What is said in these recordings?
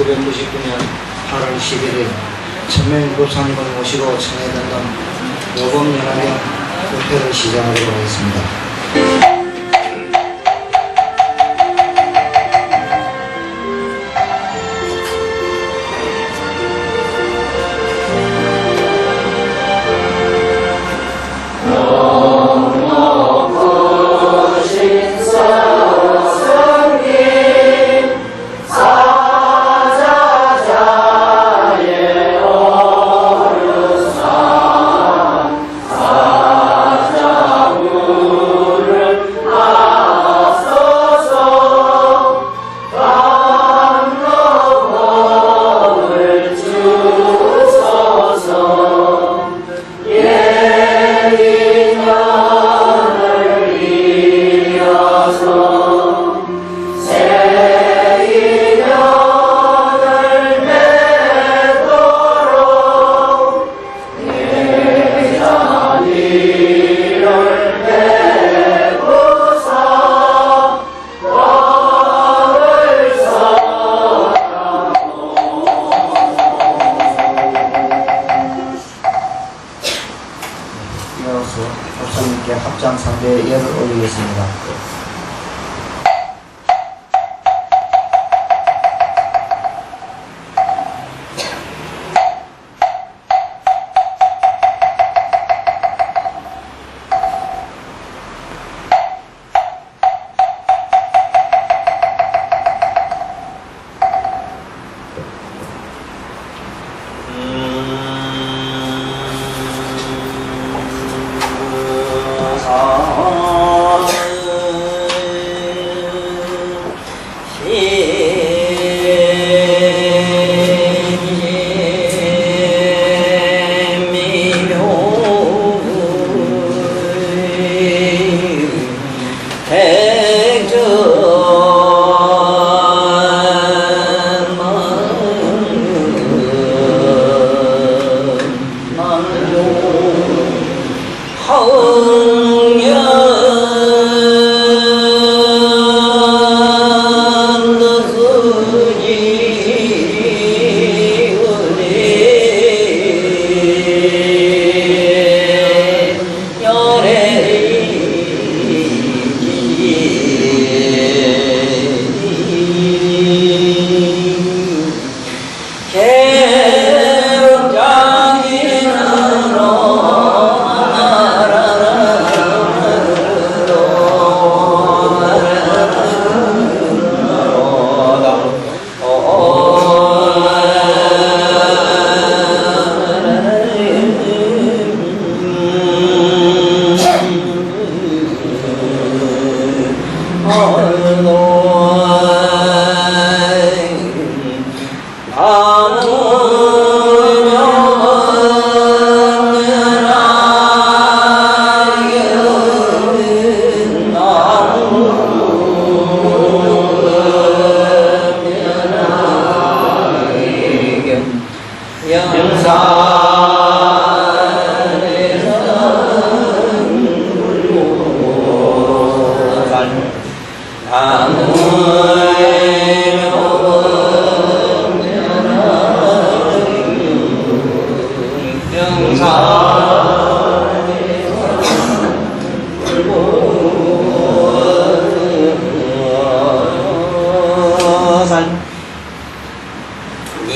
1999년 8월 11일 천명일곱사님을 모시고 청해듣는 요범연합의 협회를 시작하도록 하겠습니다. 이어서 법사님께 합장상대에 예를 올리겠습니다.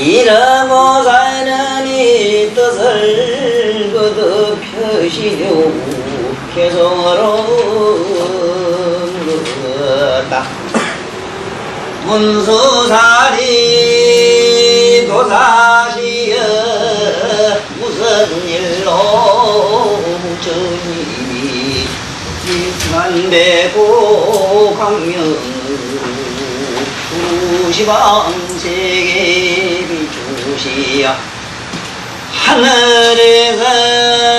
이러고 사는 이 뜻을 거듭 펴시려 개성으로 묻었다. 문수살이 도사시여 무슨 일로 전이 만대고 광명으로 수시방세계 비추시야 하늘에서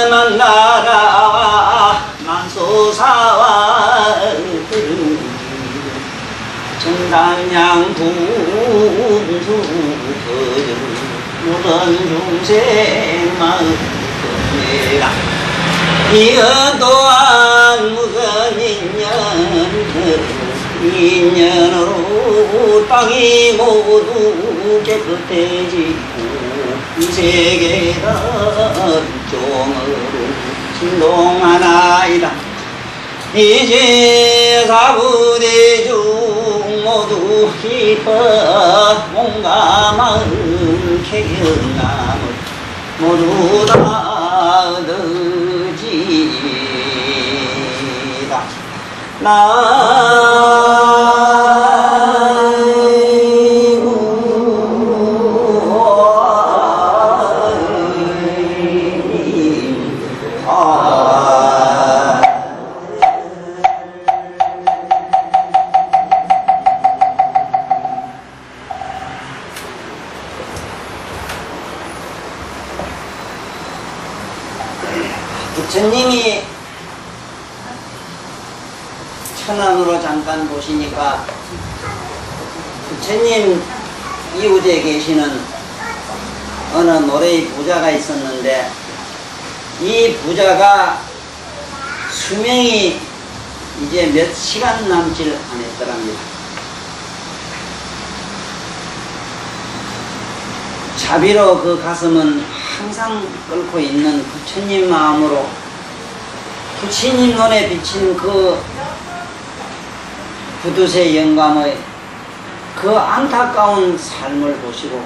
만나라 만소사와 흐르기 정단양 분수 모든 중생 마음 내라 이것 또한 무슨 인연 인연으로 땅이 모두 깨끗해지고 이 세계가 종으로 진동하나이다. 이제 사부대중 모두 기뻐 몸과 마음 개연함을 모두 다 얻으지다. 부처님이 천안으로 잠깐 보시니까 부처님 이웃에 계시는 어느 노래의 부자가 있었는데 이 부자가 수명이 이제 몇 시간 남질 않았더랍니다. 자비로 그 가슴은 항상 끓고 있는 부처님 마음으로 부처님 눈에 비친 그 구두쇠 영감의 그 안타까운 삶을 보시고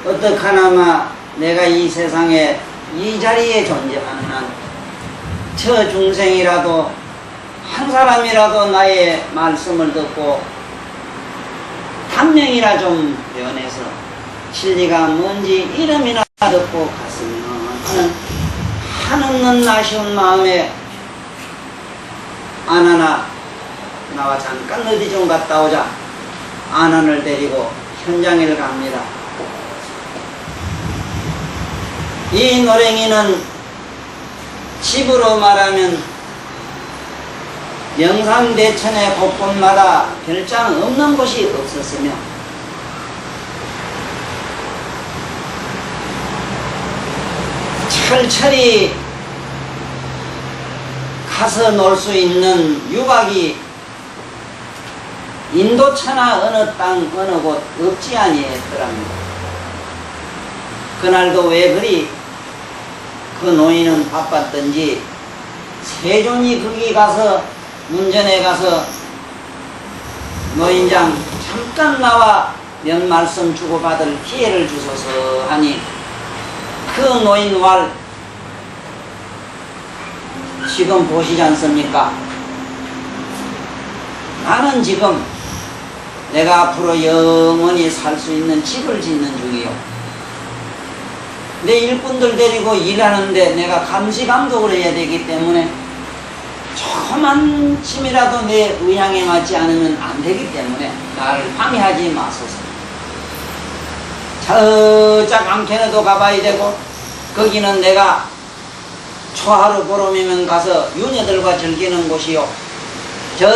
어떡하나마 내가 이 세상에 이 자리에 존재하는 한 저 중생이라도 한 사람이라도 나의 말씀을 듣고 단명이나 좀 변해서 진리가 뭔지 이름이나 듣고 갔으면 하는 한없는 아쉬운 마음에 아나나 나와 잠깐 어디 좀 갔다 오자. 아난을 데리고 현장에 갑니다. 이 노랭이는 집으로 말하면 영산대천의 곳곳마다 별장 없는 곳이 없었으며 철철이 가서 놀 수 있는 유박이 인도천하 어느 땅 어느 곳 없지 아니했더랍니다. 그날도 왜 그리 그 노인은 바빴던지 세존이 거기 가서 문전에 가서 노인장 잠깐 나와 몇 말씀 주고받을 기회를 주소서 하니 그 노인 왈 지금 보시지 않습니까? 나는 지금 내가 앞으로 영원히 살 수 있는 집을 짓는 중이요. 내 일꾼들 데리고 일하는데 내가 감시감독을 해야 되기 때문에 조그만 침이라도 내 의향에 맞지 않으면 안 되기 때문에 나를 방해하지 마소서. 저짝 안캐너도 가봐야 되고 거기는 내가 초하루 보름이면 가서 유녀들과 즐기는 곳이요. 저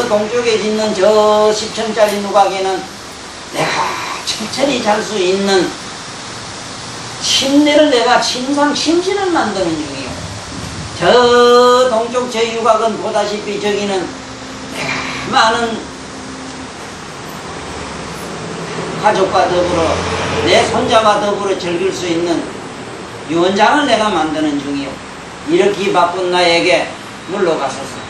동쪽에 짓는 저 10층짜리 누각에는 내가 천천히 잘 수 있는 침대를 내가 침실을 만드는 중이요. 저 동쪽 저 유각은 보다시피 저기는 내가 많은 가족과 더불어 내 손자와 더불어 즐길 수 있는 유원장을 내가 만드는 중이요. 이렇게 바쁜 나에게 물러가소서.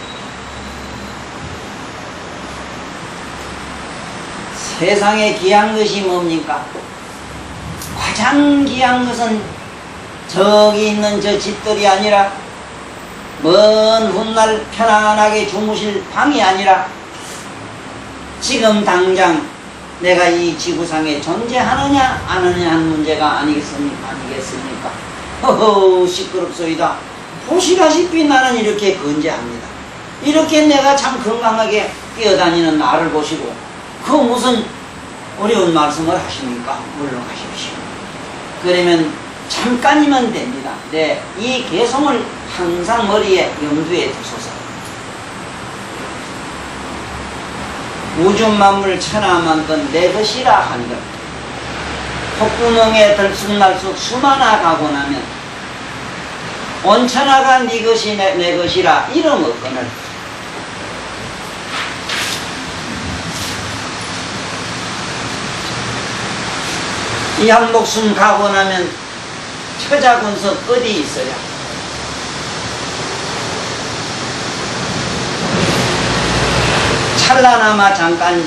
세상에 귀한 것이 뭡니까? 가장 귀한 것은 저기 있는 저 집들이 아니라 먼 훗날 편안하게 주무실 방이 아니라 지금 당장 내가 이 지구상에 존재하느냐 안 하느냐 하는 문제가 아니겠습니까? 허허 시끄럽소이다. 보시다시피 나는 이렇게 건재합니다. 이렇게 내가 참 건강하게 뛰어다니는 나를 보시고 그 무슨 어려운 말씀을 하십니까? 물러가십시오. 그러면 잠깐이면 됩니다. 네, 이 개성을 항상 머리에 염두에 두소서. 우주 만물 천하만건 내 것이라 한들 콧구멍에 들쑥날쑥 수만나 가고 나면 온천하가 네 것이 내 것이라 이름 없거늘 이 한 목숨 가고 나면 처자군석 어디 있어야? 찰나나마 잠깐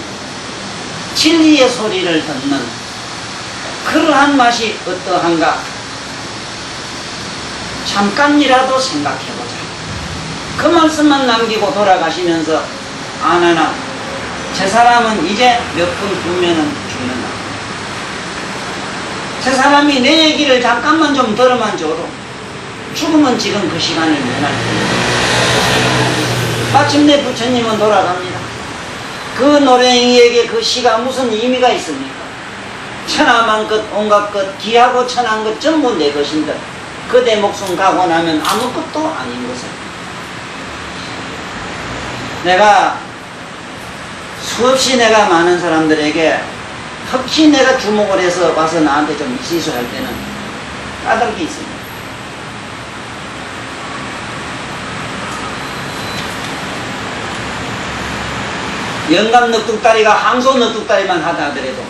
진리의 소리를 듣는 그러한 맛이 어떠한가? 잠깐이라도 생각해보자. 그 말씀만 남기고 돌아가시면서 아나나 저 사람은 이제 몇 분 후면은 죽는다. 저 사람이 내 얘기를 잠깐만 좀 들어만 줘도 죽으면 지금 그 시간을 면할 겁니다. 마침내 부처님은 돌아갑니다. 그 노랭이에게 그 시가 무슨 의미가 있습니까? 천하만 것 온갖 것 기하고 천한 것 전부 내 것인데 그대 목숨 가고 나면 아무것도 아닌 것을 내가 수없이 내가 많은 사람들에게 특히 내가 주목을 해서 와서 나한테 좀 시수할 때는 까닭이 있습니다. 영감 넉둑다리가 항소 넉둑다리만 하다 하더라도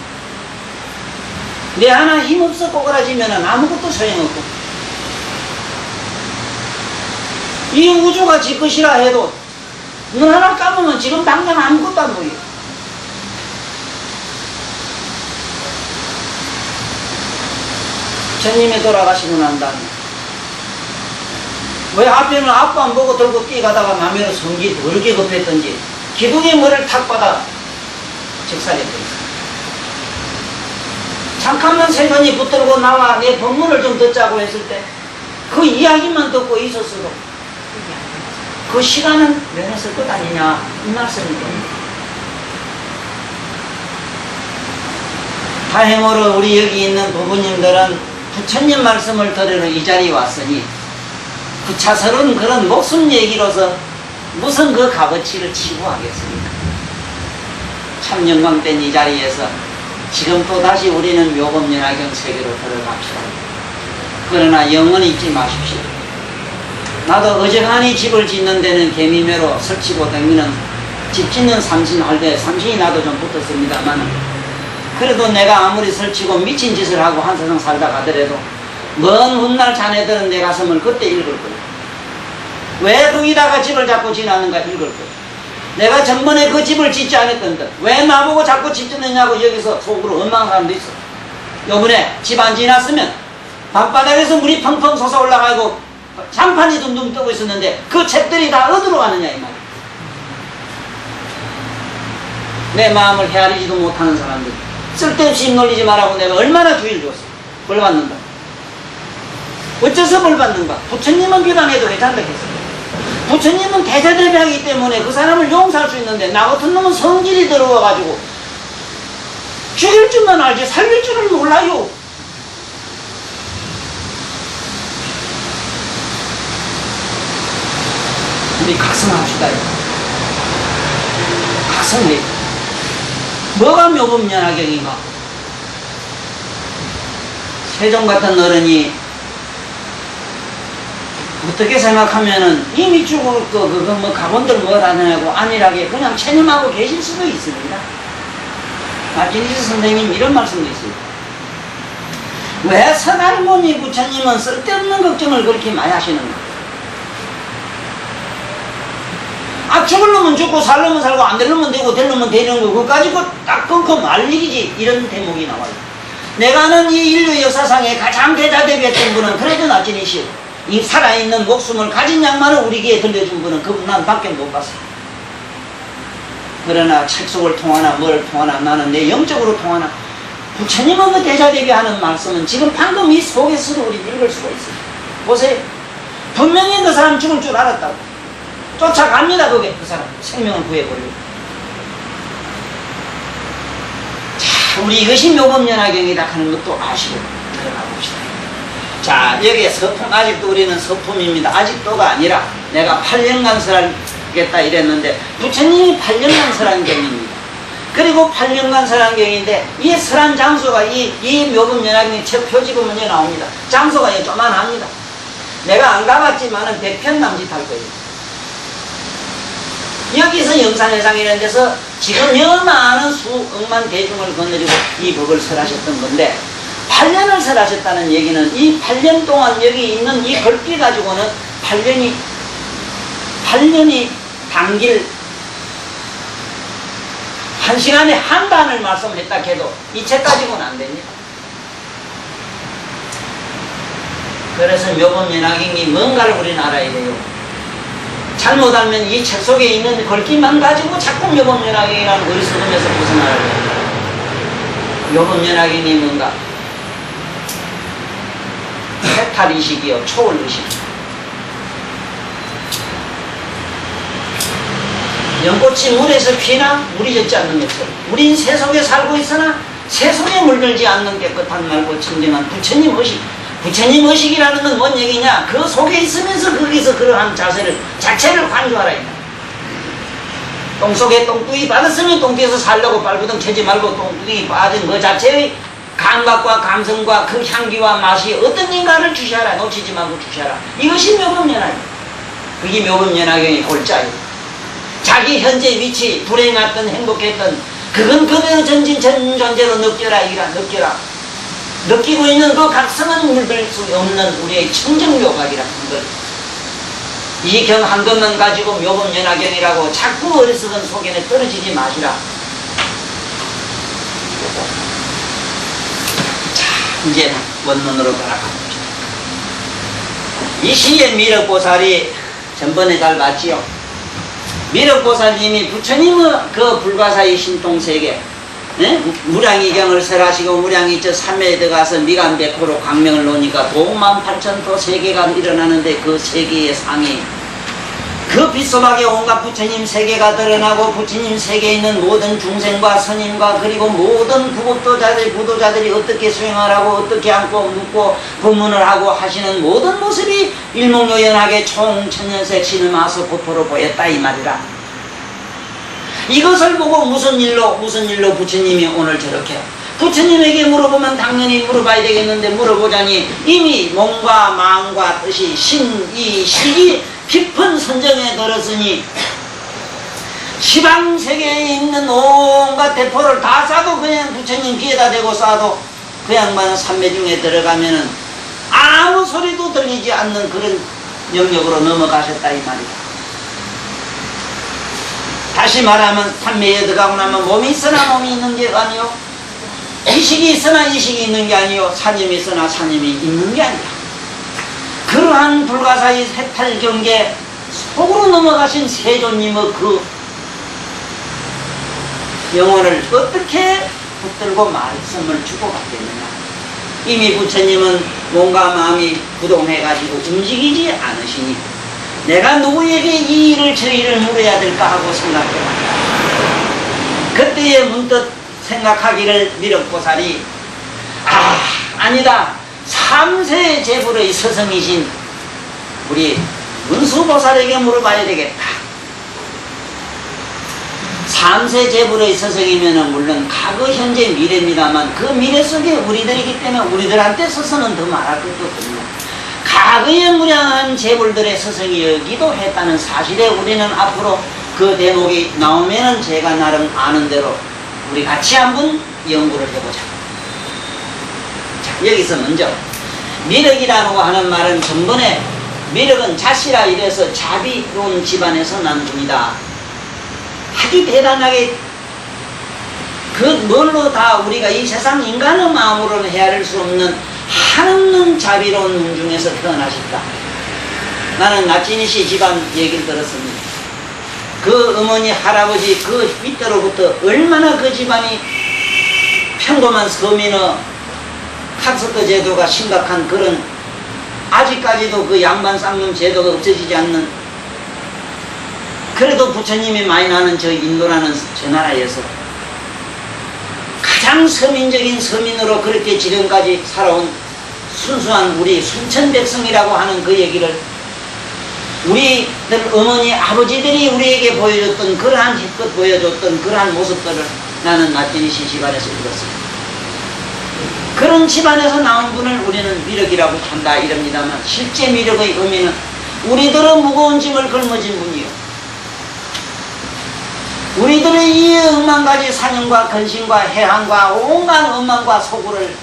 내 하나 힘없어 꼬그라지면 아무것도 소용없고 이 우주가 지 것이라 해도 눈 하나 감으면 지금 당장 아무것도 안 보여. 부처님이 돌아가시고 난 다음에 왜 앞에는 앞도 안 보고 들고 뛰어가다가 남에는 성기 더럽게 급했던지 기둥에 머리를 탁 받아 직살했더니 잠깐만 세간이 붙들고 나와 내 법문을 좀 듣자고 했을 때 그 이야기만 듣고 있었어도 그 시간은 면했을 것 아니냐 이 말씀입니다. 다행으로 우리 여기 있는 부부님들은 부처님 말씀을 들으러 이 자리에 왔으니 구차스러운 그런 목숨 얘기로서 무슨 그 값어치를 치부하겠습니까? 참 영광된 이 자리에서 지금 또 다시 우리는 묘법연화경 세계로 들어갑시다. 그러나 영원히 잊지 마십시오. 나도 어지간히 집을 짓는 데는 개미매로 설치고 다니는 집 짓는 삼신 할 때 삼신이 나도 좀 붙었습니다만 그래도 내가 아무리 설치고 미친 짓을 하고 한 세상 살다 가더라도 먼 훗날 자네들은 내 가슴을 그때 읽을 거야. 왜 거기다가 집을 자꾸 지나는가 읽을 거야. 내가 전번에 그 집을 짓지 않았던데 왜 나보고 자꾸 집 짓느냐고 여기서 속으로 원망하는 사람도 있어. 요번에 집 안 지났으면 밤바닥에서 물이 펑펑 솟아올라가고 장판이 둥둥 뜨고 있었는데 그 책들이 다 어디로 가느냐 이 말이야. 내 마음을 헤아리지도 못하는 사람들 쓸데없이 힘 놀리지 말라고 내가 얼마나 주의를 줬어. 벌 받는다. 어째서 벌 받는가? 부처님은 비방해도 괜찮다 했어. 부처님은 대자대비하기 때문에 그 사람을 용서할 수 있는데 나 같은 놈은 성질이 들어와가지고 죽일 줄만 알지 살릴 줄은 몰라요. 우리 각성합시다. 각성해. 뭐가 묘법연화경인가? 세종 같은 어른이 어떻게 생각하면은 이미 죽을 뭐 가본들 뭘 하느냐고 안일하게 그냥 체념하고 계실 수도 있습니다. 김지수 선생님 이런 말씀도 있어요. 왜 서달모니 부처님은 쓸데없는 걱정을 그렇게 많이 하시는가? 아, 죽을 놈은 죽고 살 놈은 살고 안 될 놈은 되고 될 놈은 되는 거 그거까지 딱 끊고 말 일이지. 이런 대목이 나와요. 내가 아는 이 인류 역사상에 가장 대자대비했던 분은 그래도 나진이시오. 이 살아있는 목숨을 가진 양만을 우리에게 들려준 분은 그분 난 밖에 못 봤어요. 그러나 책 속을 통하나 뭘 통하나 나는 내 영적으로 통하나 부처님은 그 대자대비하는 말씀은 지금 방금 이 속에서도 우리 읽을 수가 있어요. 보세요. 분명히 그 사람 죽을 줄 알았다고. 쫓아갑니다. 그게 그 사람 생명을 구해보려고. 자, 우리 이것이 묘법연화경이다 하는 것도 아시고 들어가 봅시다. 자, 여기에 서품, 아직도 우리는 서품입니다. 아직도가 아니라 내가 8년간 설하겠다 이랬는데 부처님이 8년간 설한 경입니다. 그리고 8년간 설한 경인데 이 설한 장소가 이 묘법연화경의 책 표지 보면 나옵니다. 장소가 조만합니다. 내가 안 가봤지만은 100편 남짓할 거예요. 여기서 영산회상이라는 데서 지금 여 많은 수억만 대중을 거느리고 이 법을 설하셨던 건데 8년을 설하셨다는 얘기는 이 8년 동안 여기 있는 이 글귀 가지고는 8년이 당길 1시간에 한 단을 말씀했다 해도 이 책 가지고는 안 됩니다. 그래서 묘법연화경이 뭔가를 우리는 알아야 돼요. 잘못 알면 이 책 속에 있는 글귀만 가지고 자꾸 묘법연화경이라는 어리석음에서 벗어나야 됩니다. 묘법연화경이 뭔가? 해탈의식이요, 초월의식. 연꽃이 물에서 피나 물이 젖지 않는 것처럼 우린 새 속에 살고 있으나 새 속에 물들지 않는 깨끗한 맑고 청정한 부처님 의식. 부처님 의식이라는 건 뭔 얘기냐? 그 속에 있으면서 거기서 그러한 자체를 관조하라 이다. 똥속에 똥뚜기 빠졌으면 똥뚜기에서 살려고 발구덩 채지 말고 똥뚜기 빠진 그 자체의 감각과 감성과 그 향기와 맛이 어떤 인가를 주시하라. 놓치지 말고 주시하라. 이것이 묘법연화경. 그게 묘법연화경의 골자예요. 자기 현재 위치, 불행했던 행복했던 그건 그대로 전진 전 존재로 느껴라. 이라 느껴라. 느끼고 있는 그 각성은 물들 수 없는 우리의 청정묘각이라는 것. 이 경 한 것만 가지고 묘법연화경이라고 자꾸 어리석은 속에는 떨어지지 마시라. 자, 이제 원문으로 돌아가보죠. 이 시에 미륵보살이 전번에 잘 봤지요. 미륵보살님이 부처님의 그 불가사의 신통세계 무량이경을 설하시고 무량이 저 삼매에 들어가서 미간백호로 광명을 놓으니까 도만 8천도 세계가 일어나는데 그 세계의 상이 그 빛소박에 온갖 부처님 세계가 드러나고 부처님 세계에 있는 모든 중생과 스님과 그리고 모든 구급도자들 부도자들이 어떻게 수행하라고 어떻게 안고 묻고 법문을 하고 하시는 모든 모습이 일목요연하게 총천년색 신음하서 고토로 보였다 이 말이라. 이것을 보고 무슨 일로 부처님이 오늘 저렇게 부처님에게 물어보면 당연히 물어봐야 되겠는데 물어보자니 이미 몸과 마음과 뜻이 이 시기 깊은 선정에 들었으니 시방세계에 있는 온갖 대포를 다 쏴도 그냥 부처님 귀에다 대고 쏴도 그 양반은 삼매 중에 들어가면은 아무 소리도 들리지 않는 그런 영역으로 넘어가셨다 이 말이다. 다시 말하면 삼매에 들어가고 나면 몸이 있으나 몸이 있는 게 아니요, 이식이 있으나 이식이 있는 게 아니요, 사님이 있으나 사님이 있는 게 아니다. 그러한 불가사의 해탈경계 속으로 넘어가신 세존님의 그 영혼을 어떻게 붙들고 말씀을 주고받겠느냐. 이미 부처님은 몸과 마음이 부동해가지고 움직이지 않으시니 내가 누구에게 이 일을 저 일을 물어야 될까 하고 생각해봤다. 그때에 문득 생각하기를 미륵보살이 아니다. 3세 제불의 스승이신 우리 문수보살에게 물어봐야 되겠다. 3세 제불의 스승이면은 물론 과거 현재 미래입니다만 그 미래 속에 우리들이기 때문에 우리들한테 서서는 더 말할 것도 없거든요. 과거의 무량한 제불들의 스승이기도 했다는 사실에 우리는 앞으로 그 대목이 나오면은 제가 나름 아는 대로 우리 같이 한번 연구를 해보자. 자, 여기서 먼저 미륵이라고 하는 말은 전번에 미륵은 자시라 이래서 자비로운 집안에서 난 분이다. 아주 대단하게 그 뭘로 다 우리가 이 세상 인간의 마음으로는 헤아릴 수 없는 한없는 자비로운 문 중에서 태어나셨다. 나는 나찌니씨 집안 얘기를 들었습니다. 그 어머니 할아버지 그 밑으로부터 얼마나 그 집안이 평범한 서민의 카스트 제도가 심각한 그런 아직까지도 그 양반 쌍놈 제도가 없어지지 않는, 그래도 부처님이 많이 나는 저 인도라는 저 나라에서 가장 서민적인 서민으로 그렇게 지금까지 살아온 순수한 우리 순천백성이라고 하는 그 얘기를 우리들 어머니 아버지들이 우리에게 보여줬던 그러한 힘껏 보여줬던 그러한 모습들을 나는 나찌니씨 집안에서 읽었습니다. 그런 집안에서 나온 분을 우리는 미륵이라고 한다 이럽니다만 실제 미륵의 의미는 우리들의 무거운 짐을 걸머진 분이요, 우리들의 이 억만 가지 사념과 근심과 해한과 온갖 원망과 소구를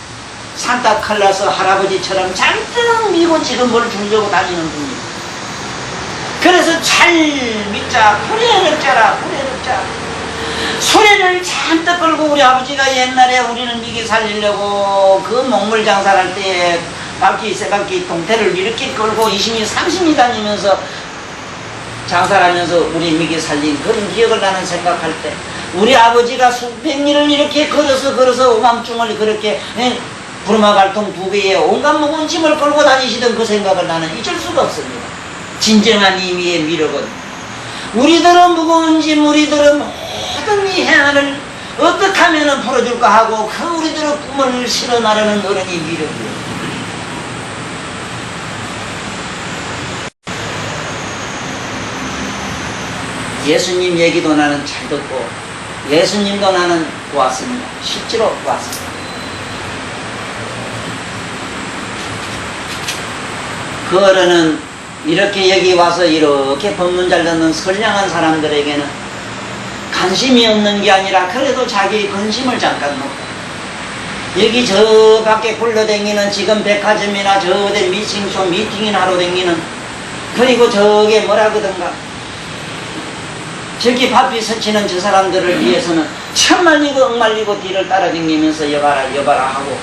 산타클라스 할아버지처럼 잔뜩 미고 지금 뭘 주려고 다니는 분입니다. 그래서 잘 믿자, 구례를 짜라, 구례를 짜. 수레를 잔뜩 끌고 우리 아버지가 옛날에 우리는 미기 살리려고 그 목물 장사를 할 때에 바퀴, 세 바퀴 동태를 이렇게 끌고 20리, 30리 다니면서 장사를 하면서 우리 미기 살린 그런 기억을 나는 생각할 때 우리 아버지가 수백 리를 이렇게 걸어서 오밤중을 그렇게 부르마 갈통 2배에 온갖 무거운 짐을 끌고 다니시던 그 생각을 나는 잊을 수가 없습니다. 진정한 의미의 미력은 우리들은 무거운 짐, 우리들은 모든 이 해안을 어떻게 하면 풀어줄까 하고 그 우리들의 꿈을 실어 나르는 어른이 미력이에요. 예수님 얘기도 나는 잘 듣고 예수님도 나는 보았습니다. 실제로 보았습니다. 그 어른은 이렇게 여기 와서 이렇게 법문 잘 듣는 선량한 사람들에게는 관심이 없는 게 아니라 그래도 자기 관심을 잠깐 놓고 여기 저 밖에 굴러다니는 지금 백화점이나 저 어디 미팅쇼 미팅이나 하러 다니는 그리고 저게 뭐라 그러던가 저기 바삐 서치는 저 사람들을 위해서는 천말리고 억말리고 뒤를 따라다니면서 여봐라 여봐라 하고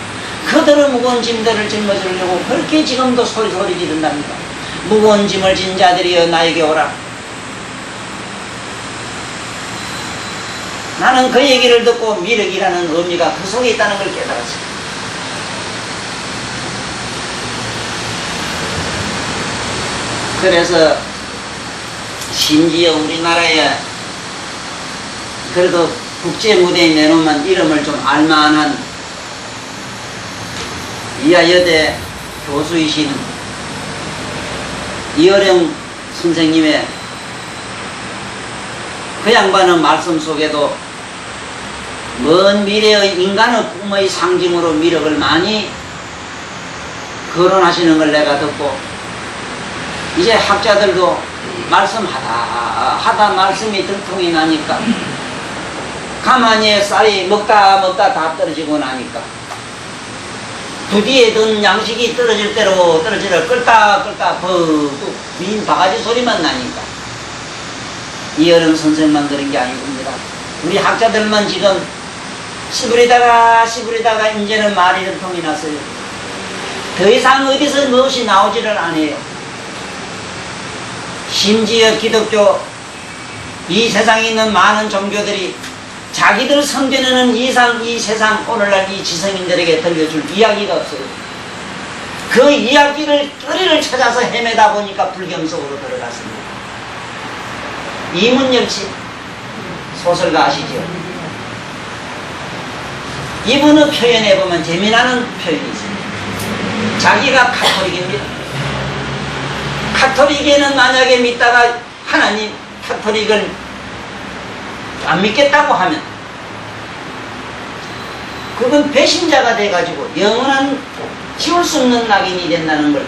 그들의 무거운 짐들을 짊어지려고 그렇게 지금도 소리 지른답니다. 무거운 짐을 진 자들이여 나에게 오라. 나는 그 얘기를 듣고 미륵이라는 의미가 그 속에 있다는 걸 깨달았어요. 그래서 심지어 우리나라에 그래도 국제무대에 내놓으면 이름을 좀 알만한 이하여대 교수이신 이어령 선생님의 그 양반의 말씀 속에도 먼 미래의 인간의 꿈의 상징으로 미력을 많이 거론하시는 걸 내가 듣고 이제 학자들도 말씀하다 말씀이 들통이 나니까 가만히 쌀이 먹다 다 떨어지고 나니까 부디에 든 양식이 떨어질 대로 떨어지려 끌다 민 바가지 소리만 나니까 이어른 선생만 그런 게 아니옵니다. 우리 학자들만 지금 시부리다가 이제는 말이 들통이 났어요. 더 이상 어디서 무엇이 나오지를 않아요. 심지어 기독교 이 세상에 있는 많은 종교들이 자기들 성전에는 이상 이 세상 오늘날 이 지성인들에게 들려줄 이야기가 없어요. 그 이야기를 거리를 찾아서 헤매다 보니까 불경 속으로 들어갔습니다. 이문열씨 소설가 아시죠? 이분의 표현에 보면 재미나는 표현이 있습니다. 자기가 카톨릭입니다. 카톨릭에는 만약에 믿다가 하나님 카톨릭을 안 믿겠다고 하면 그건 배신자가 돼가지고 영원한 지울 수 없는 낙인이 된다는 걸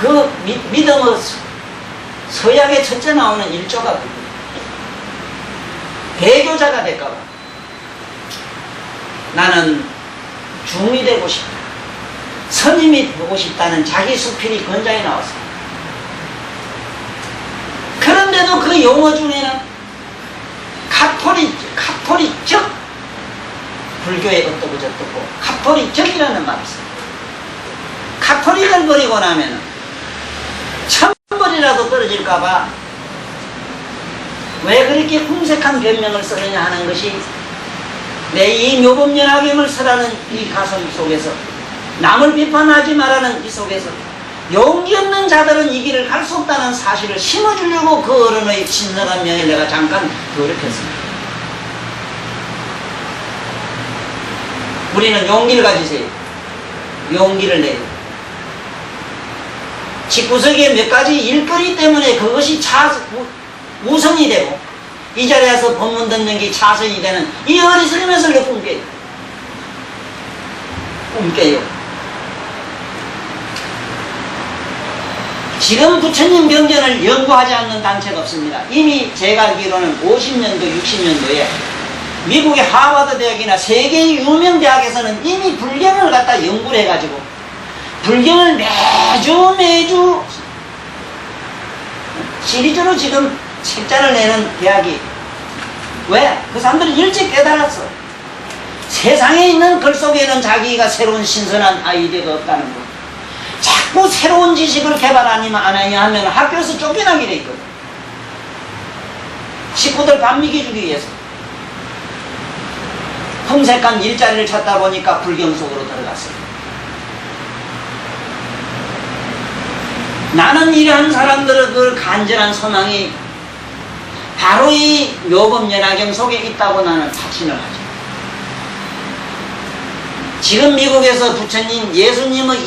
그 믿음의 서약에 첫째 나오는 일조가 그겁니다. 배교자가 될까봐 나는 중이 되고 싶다, 선임이 되고 싶다는 자기 수필이 건장에 나왔습니다. 그런데도 그 용어 중에는 카톨릭적 불교의 어떻고 저떻고 카톨릭적이라는 말이 있어요. 카톨릭을 버리고 나면은 천벌이라도 떨어질까봐 왜 그렇게 궁색한 변명을 쓰느냐 하는 것이 내 이 묘법연화경을 쓰라는 이 가슴 속에서 남을 비판하지 말라는 이 속에서 용기 없는 자들은 이 길을 갈 수 없다는 사실을 심어주려고 그 어른의 신성한 명을 내가 잠깐 더럽혔습니다. 우리는 용기를 가지세요. 용기를 내요. 집구석에 몇 가지 일거리 때문에 그것이 우선이 되고 이 자리에서 법문 듣는 게 차선이 되는 이 어리석은 것을 꿈깨요. 지금 부처님 경전을 연구하지 않는 단체가 없습니다. 이미 제가 알기로는 50년도, 60년도에 미국의 하버드 대학이나 세계 유명 대학에서는 이미 불경을 갖다 연구를 해가지고 불경을 매주 시리즈로 지금 책자를 내는 대학이 왜? 그 사람들은 일찍 깨달았어. 세상에 있는 글 속에는 자기가 새로운 신선한 아이디어가 없다는 거. 자꾸 새로운 지식을 개발 안 하냐 하면 학교에서 쫓겨나게 돼 있거든. 식구들 밥 먹여주기 위해서. 흠색한 일자리를 찾다 보니까 불경 속으로 들어갔어요. 나는 이러한 사람들의 그 간절한 소망이 바로 이 묘법연화경 속에 있다고 나는 확신을 하죠. 지금 미국에서 부처님 예수님의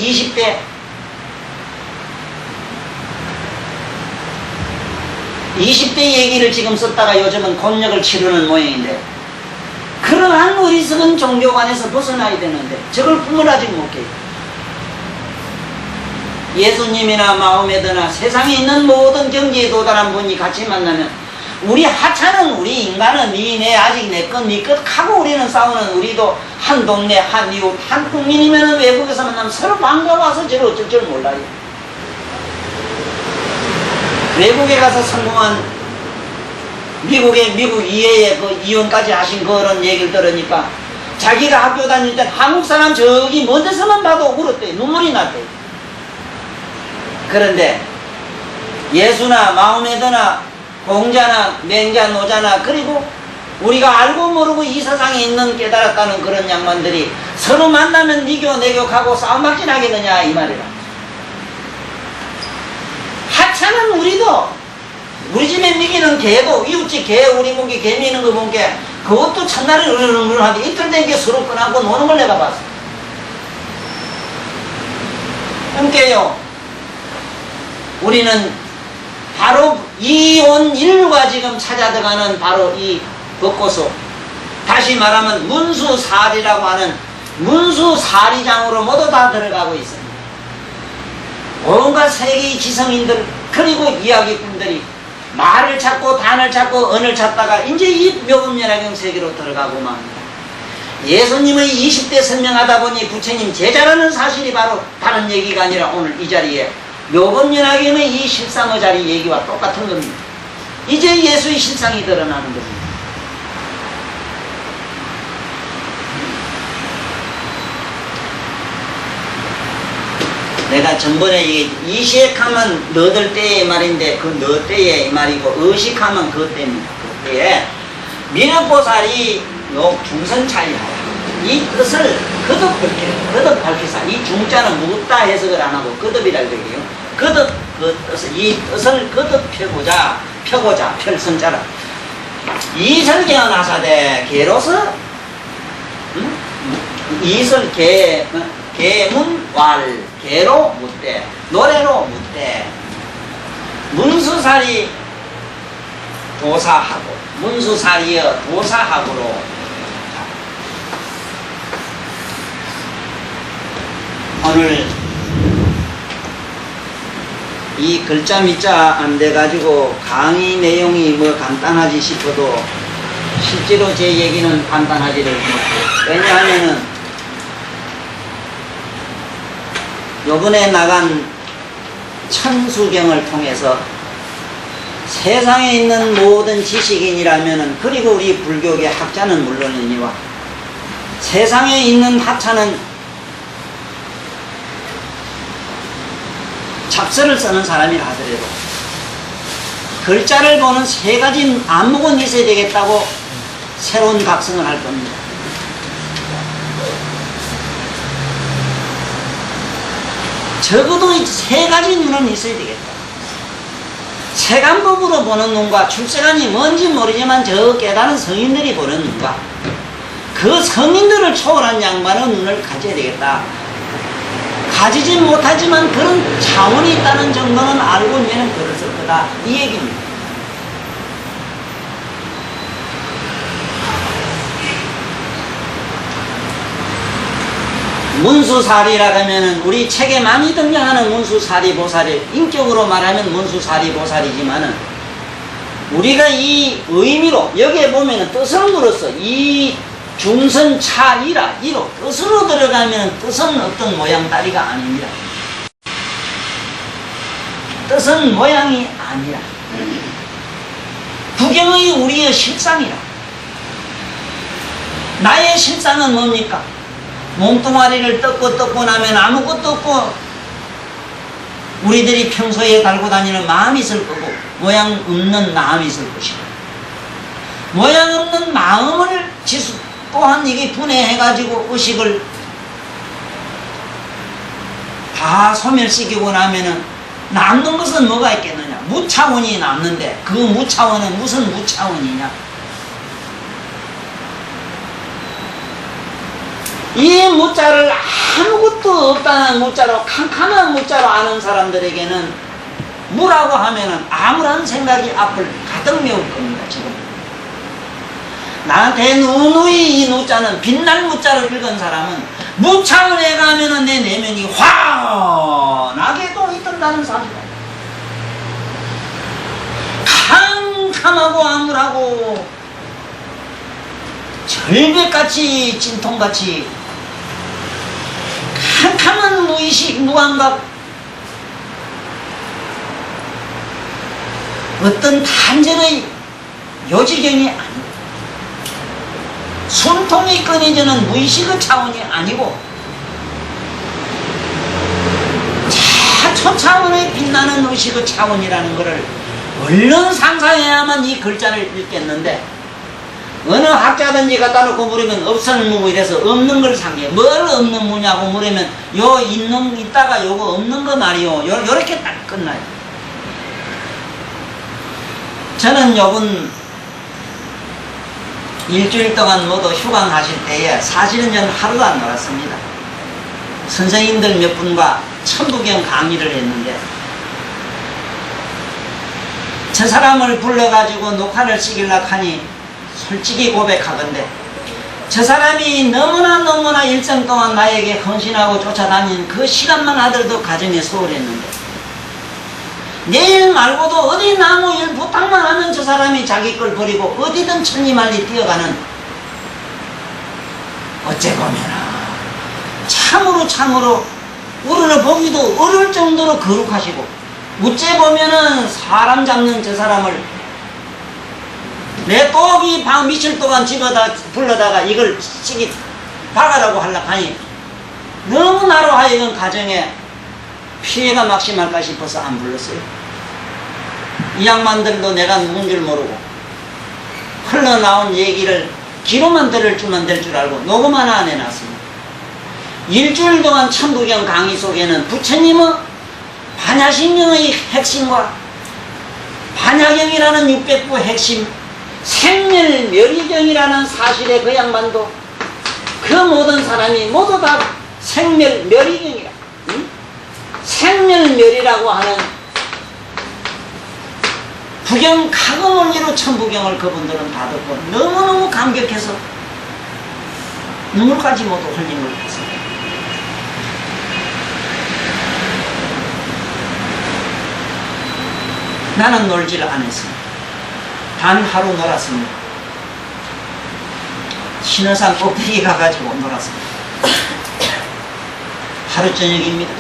20대 얘기를 지금 썼다가 요즘은 곤욕을 치르는 모양인데, 그러한 어리석은 종교관에서 벗어나야 되는데 저걸 구분하지 못해요. 예수님이나 마호메드나 세상에 있는 모든 경지에 도달한 분이 같이 만나면 우리 하찮은 우리 인간은 네 아직 내 것 네 것 하고 우리는 싸우는 우리도 한 동네 한 이웃 한 국민이면 외국에서 만나면 서로 반가워서 저를 어쩔 줄 몰라요. 외국에 가서 성공한 미국 이해에 그 이혼까지 하신 그런 얘기를 들으니까 자기가 학교 다닐 때 한국 사람 저기 먼 데서만 봐도 울었대요. 눈물이 났대요. 그런데 예수나 마호메드나 공자나 맹자 노자나 그리고 우리가 알고 모르고 이 세상에 있는 깨달았다는 그런 양반들이 서로 만나면 니교 내교하고 싸움박질 하겠느냐 이 말이라. 하찮은 우리도 우리 집에 미기는 개도 이웃집 개 우리 보기 개 미는 거 보니까 그것도 첫날에 으르렁으르하게 이틀 된 게 서로 끊하고 노는 걸 내가 봤어. 그러니까요 우리는 바로 이온 인류가 지금 찾아 들어가는 바로 이 벚꽃소, 다시 말하면 문수사리라고 하는 문수사리장으로 모두 다 들어가고 있습니다. 온갖 세계의 지성인들 그리고 이야기꾼들이 말을 찾고 단을 찾고 언을 찾다가 이제 이 묘법연화경 세계로 들어가고 맙니다. 예수님의 20대 설명하다 보니 부처님 제자라는 사실이 바로 다른 얘기가 아니라 오늘 이 자리에 묘법연화경의 이 실상의 자리 얘기와 똑같은 겁니다. 이제 예수의 실상이 드러나는 겁니다. 내가 전번에 이식하면 너들 때의 말인데 그 너 때의 말이고 의식하면 그 때입니다. 그 때에 미륵보살이 요 중선차이하라 이 뜻을 거듭 밝히사. 이 중자는 묻다 해석을 안 하고 거듭이라 그러게요. 거듭 그 뜻을 이 뜻을 거듭 펴고자 펼선자라. 이설경 나사대 개로서 이설 개문왈 개로 묻되 노래로 묻되 문수살이 도사하고 문수살이여 도사하고로. 오늘 이 글자 밑자 안 돼가지고 강의 내용이 뭐 간단하지 싶어도 실제로 제 얘기는 간단하지를 못해요. 왜냐하면은 요번에 나간 천수경을 통해서 세상에 있는 모든 지식인이라면은 그리고 우리 불교계 학자는 물론이니와 세상에 있는 하찮은 잡서를 쓰는 사람이라 하더라도 글자를 보는 세 가지 안목은 있어야 되겠다고 새로운 각성을 할 겁니다. 적어도 세 가지 눈은 있어야 되겠다. 세간법으로 보는 눈과 출세간이 뭔지 모르지만 저 깨달은 성인들이 보는 눈과 그 성인들을 초월한 양반의 눈을 가져야 되겠다. 가지진 못하지만 그런 차원이 있다는 정도는 알고 있는 그랬을 거다. 이 얘기입니다. 문수사리라 하면은 우리 책에 많이 등장하는 문수사리 보살이 인격으로 말하면 문수사리 보살이지만은 우리가 이 의미로 여기에 보면은 뜻을 물었어. 이 중선 차이라 이로 뜻으로 들어가면 뜻은 어떤 모양 다리가 아닙니다. 뜻은 모양이 아니라 구경의 우리의 실상이라. 나의 실상은 뭡니까? 몸뚱아리를 뜯고 나면 아무것도 없고 우리들이 평소에 달고 다니는 마음이 있을 거고 모양 없는 마음이 있을 것이고 모양 없는 마음을 지수 또한 이게 분해해가지고 의식을 다 소멸시키고 나면은 남는 것은 뭐가 있겠느냐? 무차원이 남는데 그 무차원은 무슨 무차원이냐? 이 무자를 아무것도 없다는 무자로 캄캄한 무자로 아는 사람들에게는 무라고 하면은 아무런 생각이 앞을 가득 메울 겁니다. 지금 나한테 누누이 이 무자는 빛날 무자로 읽은 사람은 무차원에 가면은 내 내면이 환하게 또 있던다는 사실이다. 캄캄하고 암울하고 절벽같이 진통같이 캄캄한 무의식 무감각 어떤 단전의 요지경이 아니고 숨통이 끊이지는 무의식의 차원이 아니고 초차원의 빛나는 의식의 차원이라는 것을 얼른 상상해야만 이 글자를 읽겠는데 어느 학자든지 갖다 놓고 물으면 없선무무 이래서 없는 걸 상기해. 뭘 없는 무냐고 물으면 요 있는 있다가 요거 없는 거 말이요. 요렇게 딱 끝나요. 저는 요번 일주일 동안 모두 휴강 하실 때에 사실은 저는 하루도 안 놀았습니다. 선생님들 몇 분과 천부경 강의를 했는데 저 사람을 불러가지고 녹화를 시키려고 하니 솔직히 고백하건대 저 사람이 너무나 일생 동안 나에게 헌신하고 쫓아다닌 그 시간만 하더라도 가정에 소홀했는데 내일 말고도 어디 나무 일 부탁만 하면 저 사람이 자기 걸 버리고 어디든 천리말리 뛰어가는 어째 보면은 참으로 우리를 보기도 어려울 정도로 거룩하시고 어째 보면은 사람 잡는 저 사람을 내 똑이 방 며칠 동안 집어다 불러다가 이걸 시기 박아라고 하려고 하니 너무 나로 하여금 가정에 피해가 막심할까 싶어서 안 불렀어요. 이 양반들도 내가 누군 줄 모르고 흘러나온 얘기를 귀로만 들을 줄만 될 줄 알고 녹음 하나 안 해놨습니다. 일주일 동안 천부경 강의 속에는 부처님의 반야신경의 핵심과 반야경이라는 600부 핵심 생멸멸의경이라는 사실에 그 양반도 그 모든 사람이 모두 다 생멸멸의경이라 응? 생멸멸이라고 하는 부경 가공 원리로 천부경을 그분들은 다 듣고 너무너무 감격해서 눈물까지 모두 흘린 것 같습니다. 나는 놀지를 않았습니다. 단 하루 놀았습니다. 신어산 꼭대기 가가지고 놀았습니다. 하루 저녁입니다.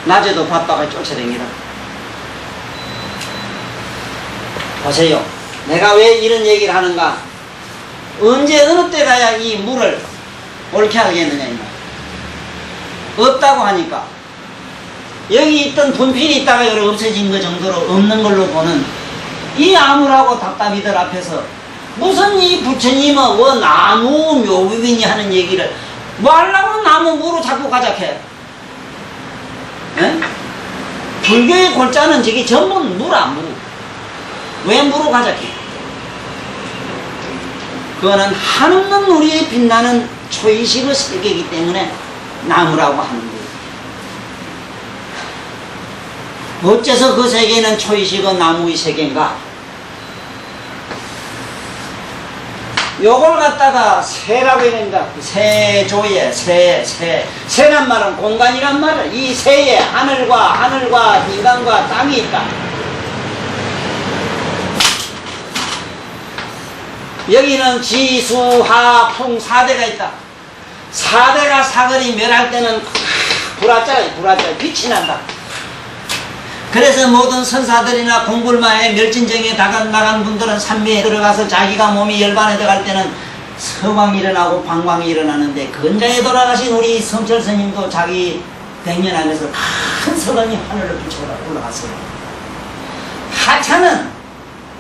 낮에도 바빠가 쫓아다니다. 보세요. 내가 왜 이런 얘기를 하는가? 언제 어느 때 가야 이 물을 옳게 하겠느냐 이 말. 없다고 하니까 여기 있던 분필이 있다가 여기 없어진 것 정도로 없는 걸로 보는 이 암울하고 답답이들 앞에서 무슨 이 부처님은 뭐 나무 묘비이니 하는 얘기를 뭐 하려고 나무 무로 자꾸 가작해? 에? 불교의 골자는 저기 전부 무라 무. 왜 무로 가작해? 그거는 한없는 우리의 빛나는 초의식의 세계이기 때문에 나무라고 하는 거예요. 어째서 그 세계는 초의식의 나무의 세계인가? 요걸 갖다가 세라고 이런다. 세조에 세란 말은 공간이란 말은 이 세에 하늘과 인간과 땅이 있다. 여기는 지수하풍 4대가 있다. 4대가 사거리 멸할 때는 불화자에 빛이 난다. 그래서 모든 선사들이나 공불마에 멸진정에 나간 분들은 산미에 들어가서 자기가 몸이 열반에 들어갈 때는 서광이 일어나고 방광이 일어나는데, 근자에 돌아가신 우리 성철 스님도 자기 백년 안에서 큰 서광이 하늘로 비쳐 올라갔어요. 하차는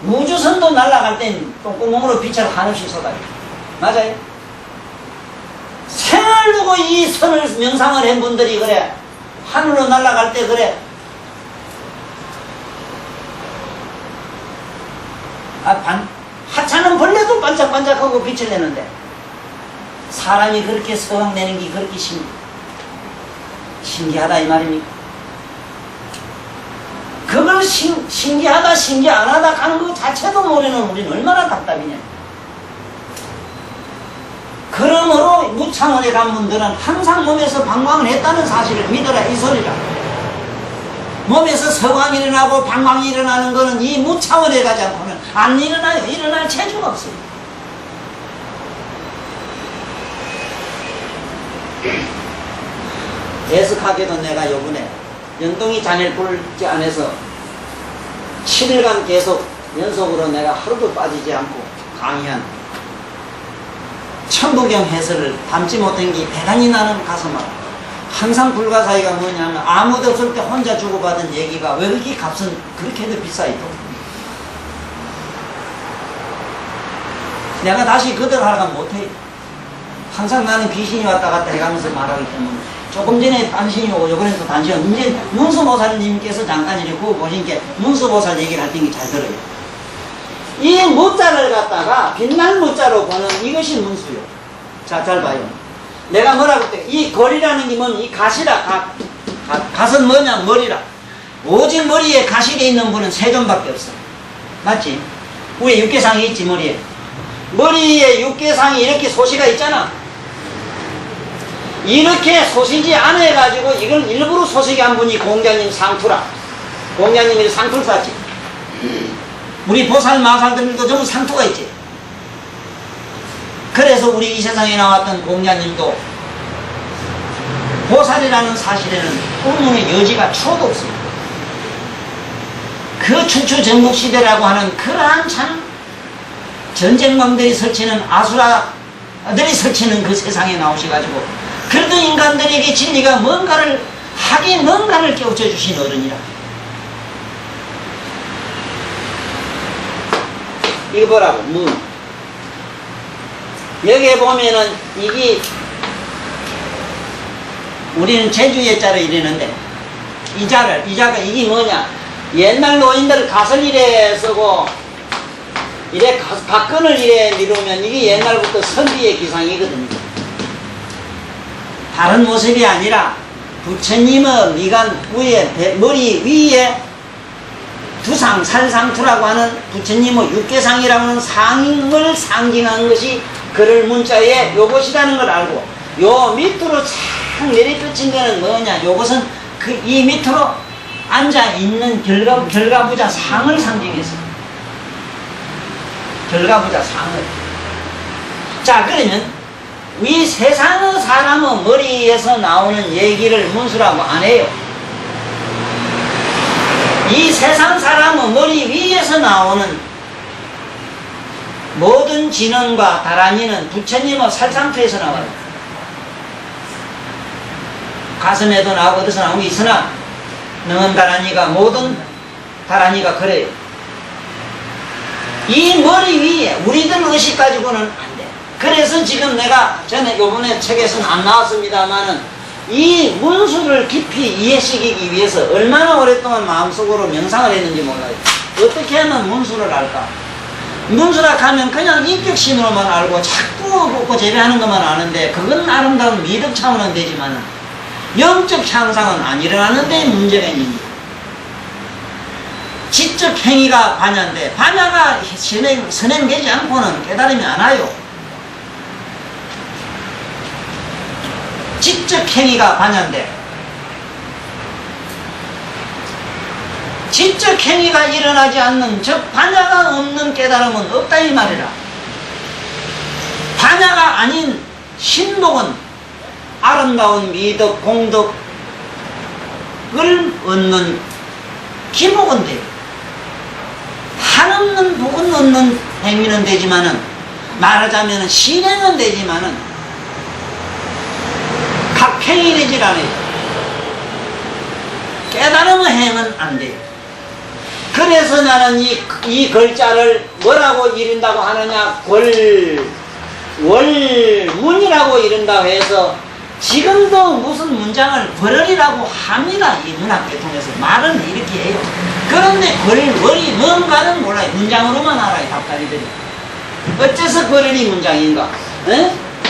우주선도 날아갈 땐 똥구멍으로 빛을 한없이 쏟아요. 맞아요? 생을 두고 이 선을 명상을 한 분들이 그래 하늘로 날아갈 때 그래 하찮은 벌레도 반짝반짝하고 빛을 내는데 사람이 그렇게 서광 내는 게 그렇게 신기하다 이 말입니까? 그걸 신기하다 신기 안 하다 하는 것 자체도 모르는 우리는 얼마나 답답이냐. 그러므로 무창원에 간 분들은 항상 몸에서 방광을 했다는 사실을 믿어라 이 소리라. 몸에서 서광이 일어나고 방광이 일어나는 것은 이 무차원에 가지 않고는 안 일어나요. 일어날 체주가 없어요. 애석하게도 내가 요번에 연동이 자넬불지 안에서 7일간 계속 연속으로 내가 하루도 빠지지 않고 강의한 천부경 해설을 담지 못한 게 대단히 나는 가슴 아파. 항상 불가사의가 뭐냐면 아무도 없을 때 혼자 주고받은 얘기가 왜 그렇게 값은 그렇게도 비싸요. 내가 다시 그들 하라고 못해. 항상 나는 귀신이 왔다 갔다 해가면서 말하기 때문에 조금 전에 단신이 오고 요번에 또 단신이 오고 이제 문수보살님께서 잠깐 이렇게 구워 보시니까 문수보살 얘기를 할 때 잘 들어요. 이 무자를 갖다가 빛날 무자로 보는 이것이 문수요. 자, 잘 봐요. 내가 뭐라고 했대? 이 거리라는 게 뭐니? 이 가시라. 갓은 뭐냐? 머리라. 오직 머리에 가시게 있는 분은 세 존밖에 없어. 맞지? 위에 육개상이 있지, 머리에. 머리에 육개상이 이렇게 소시가 있잖아. 이렇게 소시지 안 해가지고 이걸 일부러 소시게 한 분이 공자님 상투라. 공자님이 상투를 쌌지. 우리 보살 마살들도 전부 상투가 있지. 그래서 우리 이 세상에 나왔던 공자님도 보살이라는 사실에는 꿈의 여지가 추호도 없습니다. 그 춘추전국시대라고 하는 그러한 참 전쟁망들이 설치는 아수라들이 설치는 그 세상에 나오셔가지고 그래도 인간들에게 진리가 뭔가를 하기 뭔가를 깨우쳐 주신 어른이라. 이거 보라고. 여기에 보면은 이게 우리는 제주의 자를 이러는데 이 자가 이게 뭐냐? 옛날 노인들 갓을 이래 쓰고 이래 각근을 이래 미루면 이게 옛날부터 선비의 기상이거든요. 다른 모습이 아니라 부처님의 미간 위에 머리 위에 두상 살상투라고 하는 부처님의 육개상이라고 하는 상을 상징한 것이 그를 문자에 요것이라는 걸 알고 요 밑으로 착 내리꽂힌 거는 뭐냐? 요것은 그 이 밑으로 앉아있는 결가부자 상을 상징해서 결가부자 상을. 자, 그러면 이 세상의 사람의 머리에서 나오는 얘기를 문수라고 안 해요. 이 세상 사람의 머리 위에서 나오는 모든 진언과 다란이는 부처님의 살상투에서 나와요. 가슴에도 나오고 어디서 나온 게 있으나 능은 다란이가 모든 다란이가 그래요. 이 머리 위에 우리들 의식 가지고는 안 돼. 그래서 지금 내가 전에 요번에 책에서는 안 나왔습니다만은 이 문수를 깊이 이해시키기 위해서 얼마나 오랫동안 마음속으로 명상을 했는지 몰라요. 어떻게 하면 문수를 알까? 문수라 하면 그냥 인격심으로만 알고 자꾸 먹고 재배하는 것만 아는데 그건 아름다운 미덕 차원은 되지만 영적 향상은 안 일어나는 데 문제가 있는 거예요. 지적 행위가 반야인데 반야가 선행되지 않고는 깨달음이 안 와요. 지적 행위가 반야인데 지적 행위가 일어나지 않는 즉 반야가 없는 깨달음은 없다 이 말이라. 사자가 아닌 신복은 아름다운 미덕, 공덕을 얻는 기복은 돼요. 한없는 복은 얻는 행위는 되지만은, 말하자면 실행은 되지만은 각행이 않아요. 깨달음의 행은 안 돼요. 그래서 나는 이 글자를 뭐라고 이른다고 하느냐, 월문이라고 이른다고 해서 지금도 무슨 문장을 벌이라고 합니다. 이 문학계 통해서 말은 이렇게 해요. 그런데 월이 뭔가는 몰라요. 문장으로만 알아요. 답답이들이. 어째서 거리이 문장인가?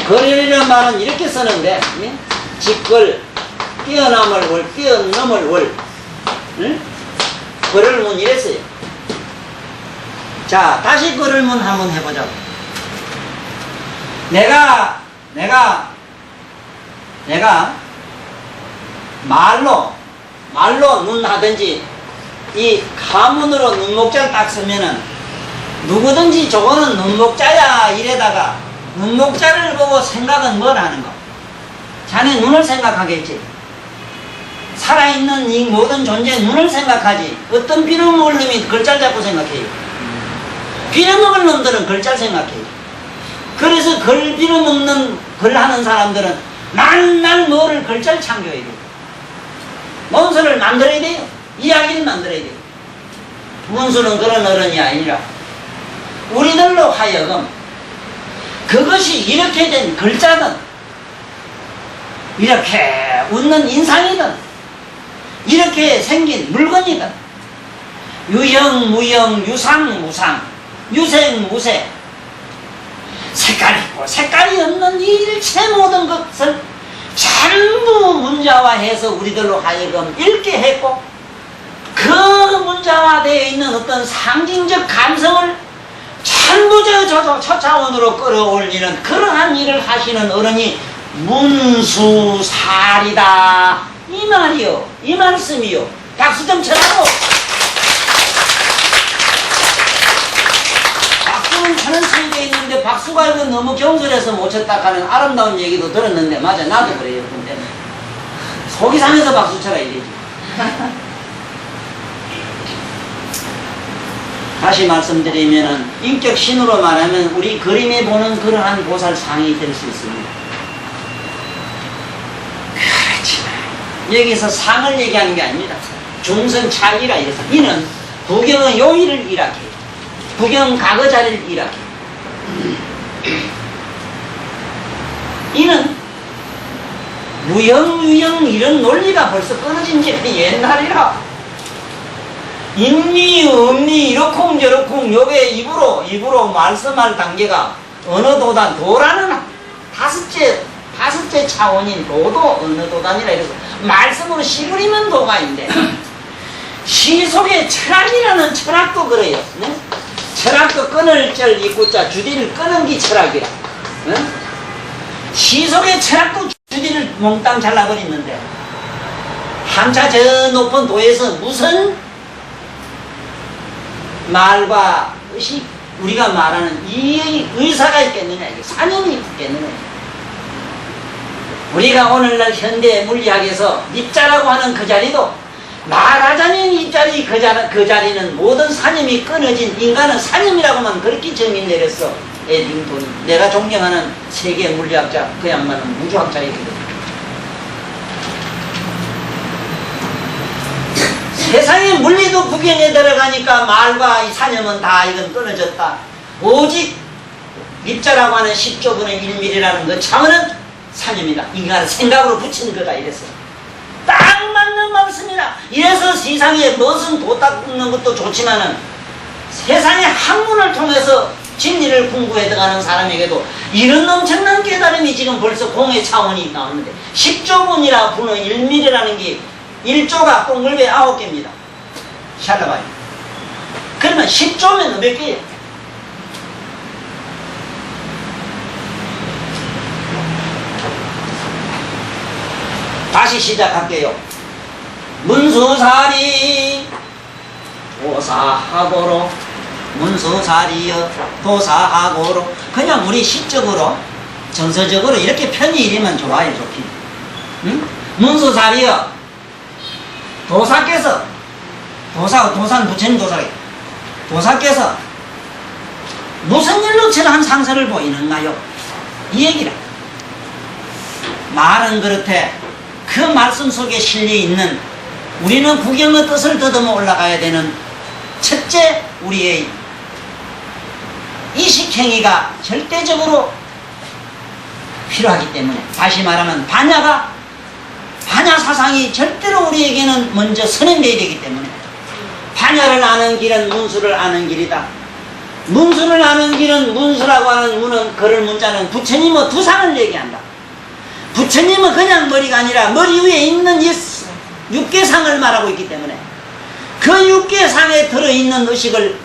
거리이라는 말은 이렇게 쓰는데, 직걸, 뛰어넘을 월, 뛰어넘을 월. 걸을문 이랬어요. 자, 다시 걸을문 한번 해보자고. 내가 말로 눈 하든지 이 가문으로 눈목자를 딱 쓰면은 누구든지 저거는 눈목자야 이래다가 눈목자를 보고 생각은 뭘 하는 거? 자네 눈을 생각하겠지. 살아있는 이 모든 존재의 눈을 생각하지. 어떤 빌어먹을 놈이 글자를 잡고 생각해요. 빌어먹을 놈들은 글자를 생각해요. 그래서 글 빌어먹는 글 하는 사람들은 날날 뭐를 글자를 창조해야 돼요. 문서를 만들어야 돼요. 이야기를 만들어야 돼요. 문수는 그런 어른이 아니라 우리들로 하여금 그것이 이렇게 된 글자든 이렇게 웃는 인상이든 이렇게 생긴 물건이든 유형, 무형, 유상, 무상, 유색, 무색, 색깔이 있고 색깔이 없는 이 일체 모든 것을 전부 문자화해서 우리들로 하여금 읽게 했고, 그 문자화되어 있는 어떤 상징적 감성을 전부 저 차원으로 끌어올리는 그러한 일을 하시는 어른이 문수살이다 이 말이요, 이 말씀이요. 박수 좀 쳐라고. 박수는 쳐는 소리가 있는데 박수가 이거 너무 경솔해서 못 쳤다 하는 아름다운 얘기도 들었는데, 맞아, 나도 그래요. 근데 속이 상해서 박수 쳐라 이래지. 다시 말씀드리면은 인격 신으로 말하면 우리 그림에 보는 그러한 보살상이 될 수 있습니다. 그렇지만 여기서 상을 얘기하는 게 아닙니다. 중선 차이라 이래서 이는 부경의 요일을 일하게, 부경 과거 자리를 일하게, 이는 무형 유형 이런 논리가 벌써 끊어진 지 옛날이라. 인리 음리 이렇쿵 저렇쿵 요게 입으로 말씀할 단계가 어느 도단, 도라는 다섯째 차원인 도도 어느 도단이라 이래서 말씀으로 시부리면 도가인데, 시 속에 철학이라는 철학도 그래요. 네? 철학도 끊을 절 이구자 주디를 끊은 게 철학이라. 네? 시 속에 철학도 주디를 몽땅 잘라버리는데, 한차 저 높은 도에서 무슨 말과 의식, 우리가 말하는 이 의사가 있겠느냐, 이게 사념이 있겠느냐. 우리가 오늘날 현대 물리학에서 입자라고 하는 그 자리도 말하자면 입자리 그 자리는 모든 사념이 끊어진, 인간은 사념이라고만 그렇게 정의 내렸어. 에딩톤이, 내가 존경하는 세계 물리학자, 그 양반은 무주학자이거든. 세상의 물리도 구경에 들어가니까 말과 이 사념은 다 이건 끊어졌다. 오직 입자라고 하는 10조분의 1mm라는 그 차원은 사념이다. 인간은 생각으로 붙이는 거다 이랬어. 딱 맞는 말씀이다. 이래서 세상에 무슨 도 닦는 것도 좋지만은 세상의 학문을 통해서 진리를 공부해 들어가는 사람에게도 이런 엄청난 깨달음이 지금 벌써 공의 차원이 나오는데, 10조분이라 분의 1mm라는 게 1조가 동글베 9개입니다. 샬라바이. 그러면 10조면 몇 개예요? 다시 시작할게요. 문수살이 도사하고로, 문수살이여 도사하고로. 그냥 우리 시적으로 정서적으로 이렇게 편의이면 좋아요, 좋긴. 응? 문수살이여. 도사께서, 도사는 부처님 도사께서 무슨 일로 저러한 상사를 보이는가요? 이 얘기라. 말은 그렇대. 그 말씀 속에 실려있는 우리는 구경의 뜻을 더듬어 올라가야 되는 첫째 우리의 이식행위가 절대적으로 필요하기 때문에, 다시 말하면 반야 사상이 절대로 우리에게는 먼저 선행되어야 되기 때문에, 반야를 아는 길은 문수를 아는 길이다. 문수를 아는 길은, 문수라고 하는 문은, 걸을 문자는 부처님의 두상을 얘기한다. 부처님은 그냥 머리가 아니라 머리 위에 있는 이 육계상을 말하고 있기 때문에, 그 육계상에 들어있는 의식을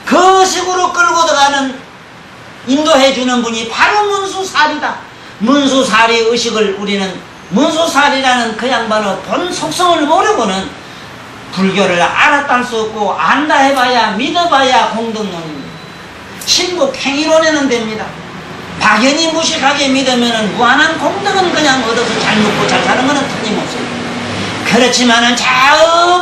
그 식으로 끌고 들어가는, 인도해주는 분이 바로 문수살이다. 문수살이 의식을 우리는, 문수살이라는 그 양반의 본 속성을 모르고는 불교를 알았다 할 수 없고, 안다 해봐야 믿어봐야 공덕론입니다. 신복행위론에는 됩니다. 막연히 무식하게 믿으면 무한한 공덕은 그냥 얻어서 잘 먹고 잘 사는 것은 틀림없어요. 그렇지만은 저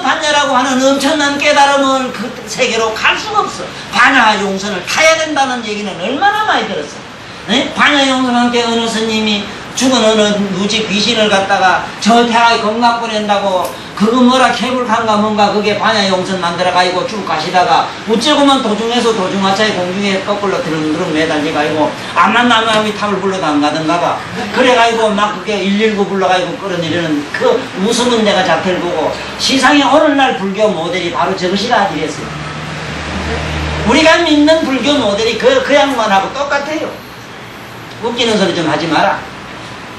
반야라고 하는 엄청난 깨달음을 그 세계로 갈 수가 없어. 반야 용선을 타야 된다는 얘기는 얼마나 많이 들었어. 네? 반야 용선을 함께 어느 스님이 죽은 어느 누지 귀신을 갖다가 저 태하에 겁나 보낸다고, 그거 뭐라 케이블카인가 뭔가 그게 반야 용선 만들어 가지고 쭉 가시다가 어째고만 도중에서 도중하차에 공중에 거꾸로 드릉드릉 매달리가지고 암만나무이 탑을 불러도 안 가던가봐. 그래가지고 막 그게 119 불러가지고 끌어내리는 그 웃음은 내가 자태를 보고, 시상에 오늘날 불교 모델이 바로 저것이라 이랬어요. 우리가 믿는 불교 모델이 그 양반하고 똑같아요. 웃기는 소리 좀 하지 마라.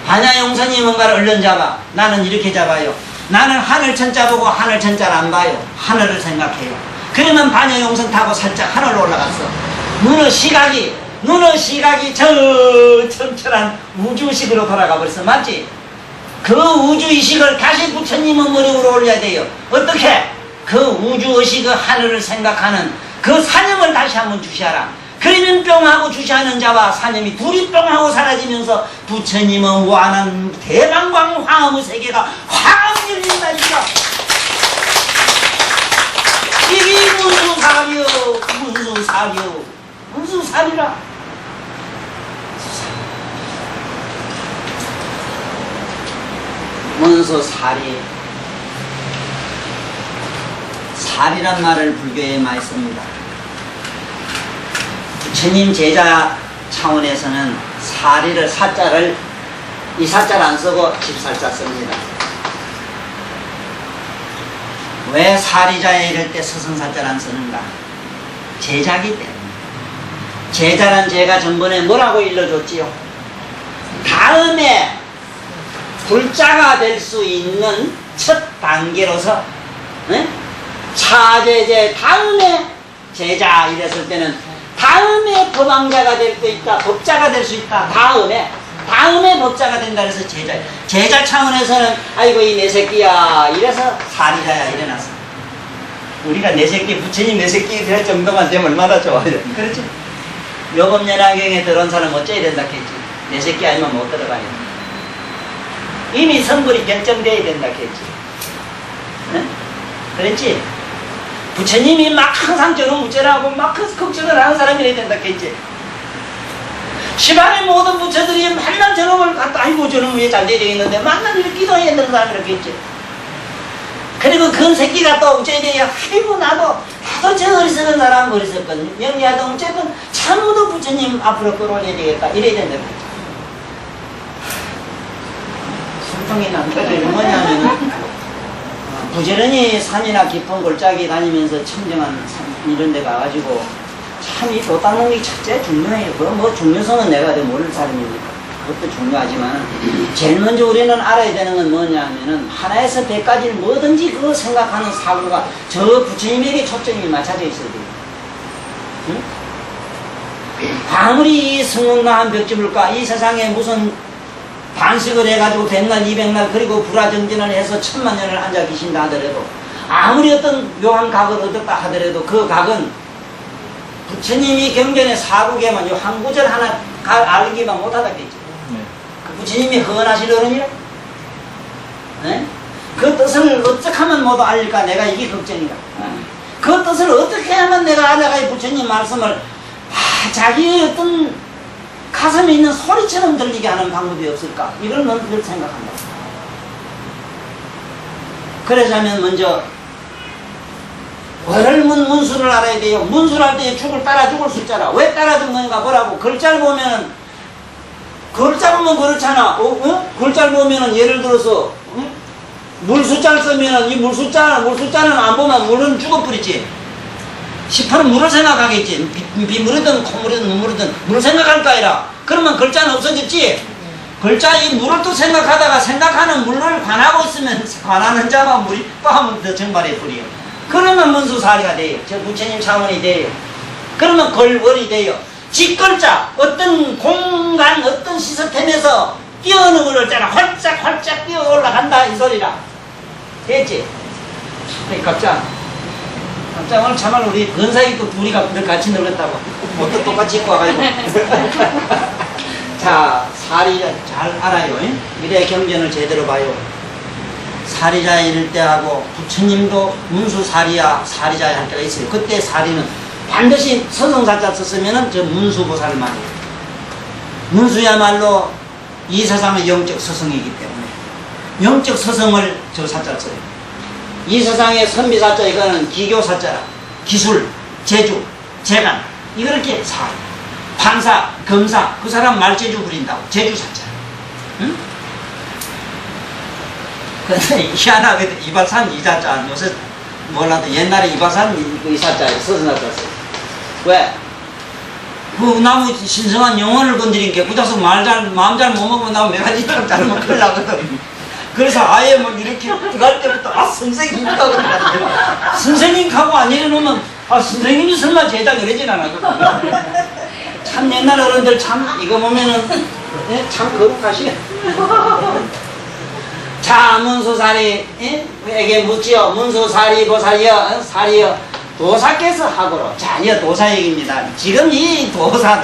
반야 용선이 뭔가를 얼른 잡아. 나는 이렇게 잡아요. 나는 하늘 천자 보고 하늘 천자를 안 봐요. 하늘을 생각해요. 그러면 반야 용선 타고 살짝 하늘로 올라갔어. 눈의 시각이 저 청철한 우주식으로 돌아가 버렸어. 맞지? 그 우주의식을 다시 부처님의 머리 위로 올려야 돼요. 어떻게? 그 우주의식의 하늘을 생각하는 그 사념을 다시 한번 주시하라. 그러면 뿅하고 주시하는 자와 사념이 둘이 뿅하고 사라지면서 부처님의 완한 대방광 화엄의 세계가 확 열린다니까. 이게 문수살이라. 문수살이. 살이란 말을 불교에 많이 씁니다. 부처님 제자 차원에서는 사리를, 사자를, 이 사자를 안 쓰고 집살자 씁니다. 왜 사리자에 이럴 때 스승사자를 안 쓰는가? 제자기 때문에. 제자란 제가 전번에 뭐라고 일러줬지요? 다음에 불자가 될 수 있는 첫 단계로서, 차제제 다음에 제자 이랬을 때는 다음에 법왕자가 될 수 있다, 법자가 될 수 있다. 다음에 법자가 된다 그래서 제자 차원에서는 아이고 이 내 새끼야 이래서 사리자야 일어났어. 우리가 내 새끼, 부처님 내 새끼 될 정도만 되면 얼마나 좋아요. 그렇지? 요법연화경에 들어온 사람 어째야 된다 했지. 내 새끼 아니면 못 들어가야 돼. 이미 선불이 결정돼야 된다 했지. 응? 그랬지? 부처님이 막 항상 저런 무죄라고 막 걱정을 하는 사람이라 된다 했지. 시반의 모든 부처들이 맨날 저놈을 갖다 아이고 저놈 왜 잘 돼야 되겠는데 맨날 이렇게 기도해야 되는 사람이라고 했지. 그리고 그 새끼가 또 어째야 돼야 아이고 나도 저 어리석은 사람 어리석거든. 영리하다 어쨌든 참으로 부처님 앞으로 끌어올려야 되겠다 이래야 된다 했지. 술통이 난다를 뭐냐면 부지런히 산이나 깊은 골짜기 다니면서 청정한 산 이런 데 가가지고 참 이 도 닦는 게 첫째 중요해요. 그 뭐 중요성은 내가 더 모를 사람이니까 그것도 중요하지만 제일 먼저 우리는 알아야 되는 건 뭐냐면은 하나에서 100까지를 뭐든지 그거 생각하는 사고가 저 부처님에게 초점이 맞춰져 있어야 돼요. 응? 아무리 성공한 벽지불가 이 세상에 무슨 반식을 해가지고 100날 200날 그리고 불화정진을 해서 1000만년을 앉아 계신다 하더라도 아무리 어떤 묘한 각을 얻었다 하더라도 그 각은 부처님이 경전에 사국에만 요 한 구절 하나 알기만 못하다겠죠. 부처님이 헌하실 어른이라. 네? 그 뜻을 어떻게 하면 모두 알릴까? 내가 이게 걱정이다. 그 뜻을 어떻게 하면 내가 알아가 이 부처님 말씀을 자기의 어떤 가슴에 있는 소리처럼 들리게 하는 방법이 없을까? 이걸 늘 생각한다. 그러자면 먼저 월문 문수를 알아야 돼요. 문수를 할 때 따라 죽을 숫자라. 왜 따라 죽는가 뭐라고? 글자를 보면은 글자 보면 그렇잖아. 글자를 보면은 예를 들어서 물숫자를 쓰면은 이 물숫자는 안 보면 물은 죽어버리지. 18은 물을 생각하겠지. 비물이든 콧물이든 눈물이든 물을 생각할 거 아니라. 그러면 글자는 없어졌지. 글자 이 물을 또 생각하다가 생각하는 물을 관하고 있으면 관하는 자가 물이 빠하면 더 정발해 버려요. 그러면 문수사리가 돼요. 저 부처님 차원이 돼요. 그러면 걸월이 돼요. 직글자 어떤 공간 어떤 시스템에서 뛰어오는 걸 있잖아. 활짝 뛰어 올라간다 이 소리라. 됐지? 갑자 오늘 참말로 우리 근사이 또 둘이 같이 놀랬다고. 옷도 똑같이 입고 와가지고. 자, 사리자 잘 알아요. 미래 경전을 제대로 봐요. 사리자 이럴 때 하고 부처님도 문수사리야 사리자 할 때가 있어요. 그때 사리는 반드시 서성사자 썼으면은 저 문수보살만 해요. 문수야말로 이 세상의 영적 서성이기 때문에 영적 서성을 저 사자 써요. 이 세상의 선비사자 이거는 기교사자라. 기술, 제주, 재간 이거 이렇게 사 판사, 검사 그 사람 말제주 부린다고 제주사자. 응? 근데 희한하게 이발산 이자자 요새 몰라도 옛날에 이발산 이사자 서성사자 써요. 왜? 그 나무 신성한 영혼을 건드린 게 구자석 마음 잘 못 먹으면 나무 메가지처럼 자르면 큰일 나거든. 그래서 아예 뭐 이렇게 들어갈 때부터 선생님이라고 그러거든. 선생님 하고 안 일어놓으면 선생님이 설마 제자 그러진 않았거든. 참 옛날 어른들 참 이거 보면은 참 거룩하시네. 자 문수사리 에게 묻지요. 문수사리 보살이여 사리여 도사께서 하고로. 자 이거 도사 얘기입니다. 지금 이 도사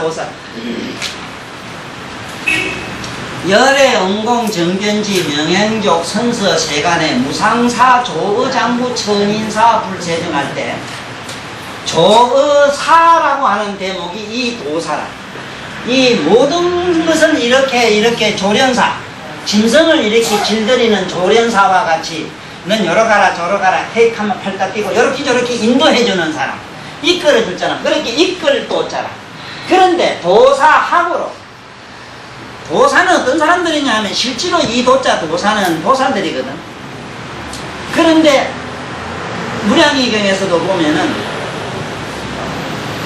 열의 응공 정견지 명행족 선서 세간의 무상사 조의장부 천인사 불세정할 때 조의사라고 하는 대목이 이 도사라. 이 모든 것을 이렇게 조련사 짐승을 이렇게 길들이는 조련사와 같이 넌 요러 가라 저러 가라 헤이하면 팔딱 뛰고 요렇게 저렇게 인도해주는 사람 이끌어줬잖아. 그렇게 이끌도잖아. 그런데 도사하고로 도사는 어떤 사람들이냐 하면 실제로 이 도자 도사는 도사들이거든. 그런데 무량이경에서도 보면은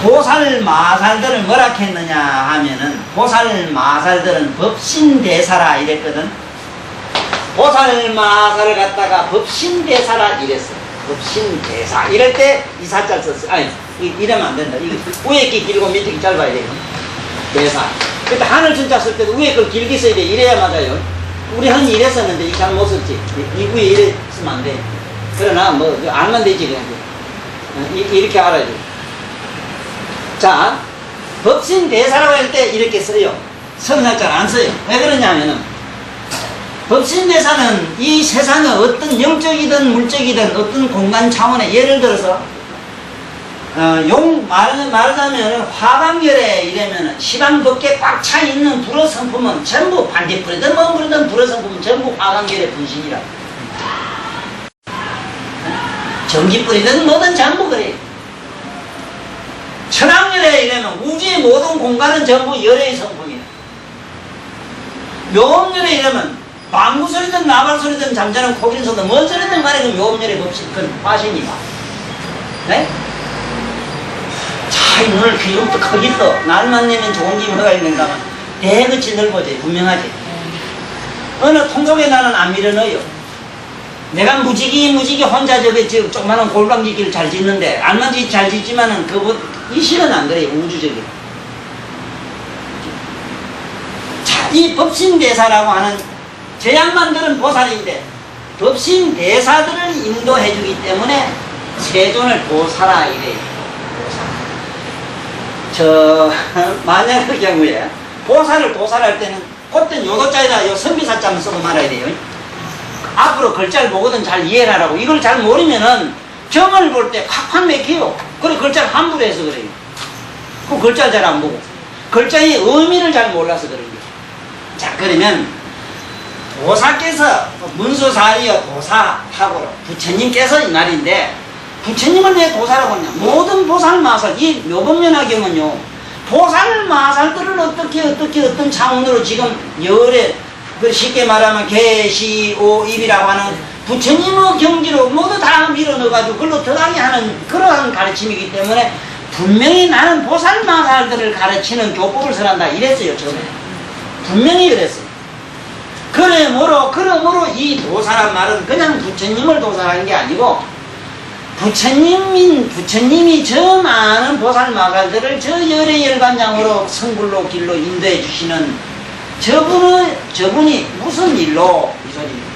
보살 마살들을 뭐라 했느냐 하면은 보살 마살들은 법신대사라 이랬거든. 보살 마살을 갖다가 법신대사라 이랬어. 법신대사 이럴 때 이사자 썼어. 아니 이러면 안 된다. 이거 위에 게 길고 밑에 게 짧아야 돼. 대사. 그때 하늘 진짜 쓸 때도 위에 걸 길게 써야 돼. 이래야 맞아요. 우리 흔히 이랬었는데 이 잘 못 썼지. 이 위에 이래 쓰면 안 돼. 그러나 뭐 알면 되지 그냥. 이렇게 알아야 돼. 자, 법신대사라고 할 때 이렇게 써요. 성사자를 안 써요. 왜 그러냐면은 법신대사는 이 세상의 어떤 영적이든 물적이든 어떤 공간 차원에 예를 들어서 말하자면 화강열에 이러면은 시방 밖에 꽉 차 있는 불의 성품은 전부 반딧불이든 뭐불이든 불의 성품은 전부 화강열의 분신이라. 전기불이든 뭐든 전부 그래. 천왕열에 이러면 우주의 모든 공간은 전부 열의 성품이다. 묘음열에 이러면 방구 소리든 나발 소리든 잠자는 코끼리 소리든 뭔 소리든 간에 그 묘음열의 법신 그건 화신이다. 네? 자, 오늘 귀름도 크기 떠. 날만 내면 좋은 기분가 있는가 하면 대그치 넓어져. 분명하지. 어느 통속에 나는 안 밀어넣어요. 내가 무지기 혼자 지금 조그마한 골방지기를 잘 짓는데 알만 잘 짓지만은 이 실은 안 그래요. 우주적인. 자, 이 법신대사라고 하는 저 양반들은 보살인데 법신대사들을 인도해주기 때문에 세존을 도사라 이래요. 만약의 경우에 보살을 도살할 때는 그땐 요도자에다 요 선비사자만 쓰고 말아야 돼요. 앞으로 글자를 보거든 잘 이해를 하라고. 이걸 잘 모르면은 경을 볼 때 콱콱 맥혀요. 그래 글자를 함부로 해서 그래요. 그 글자를 잘 안 보고 글자의 의미를 잘 몰라서 그런 거예요. 자, 그러면 도사께서 문수사이여 도사하고 부처님께서 이 말인데, 부처님을 왜 도사라고 하냐? 모든 보살마살, 이 묘법연화경은요, 보살마살들을 어떤 차원으로 지금 열에, 그 쉽게 말하면 계시오입이라고 하는 부처님의 경지로 모두 다 밀어넣어가지고 그걸로 들어가게 하는 그러한 가르침이기 때문에 분명히 나는 보살마살들을 가르치는 교법을 설한다 이랬어요. 처음에 분명히 그랬어요. 그러므로 이 도사란 말은 그냥 부처님을 도사하는 게 아니고 부처님이 저 많은 보살마살들을 저 열의 열반장으로 성불로 길로 인도해 주시는 저분이 무슨 일로 이 소리입니다.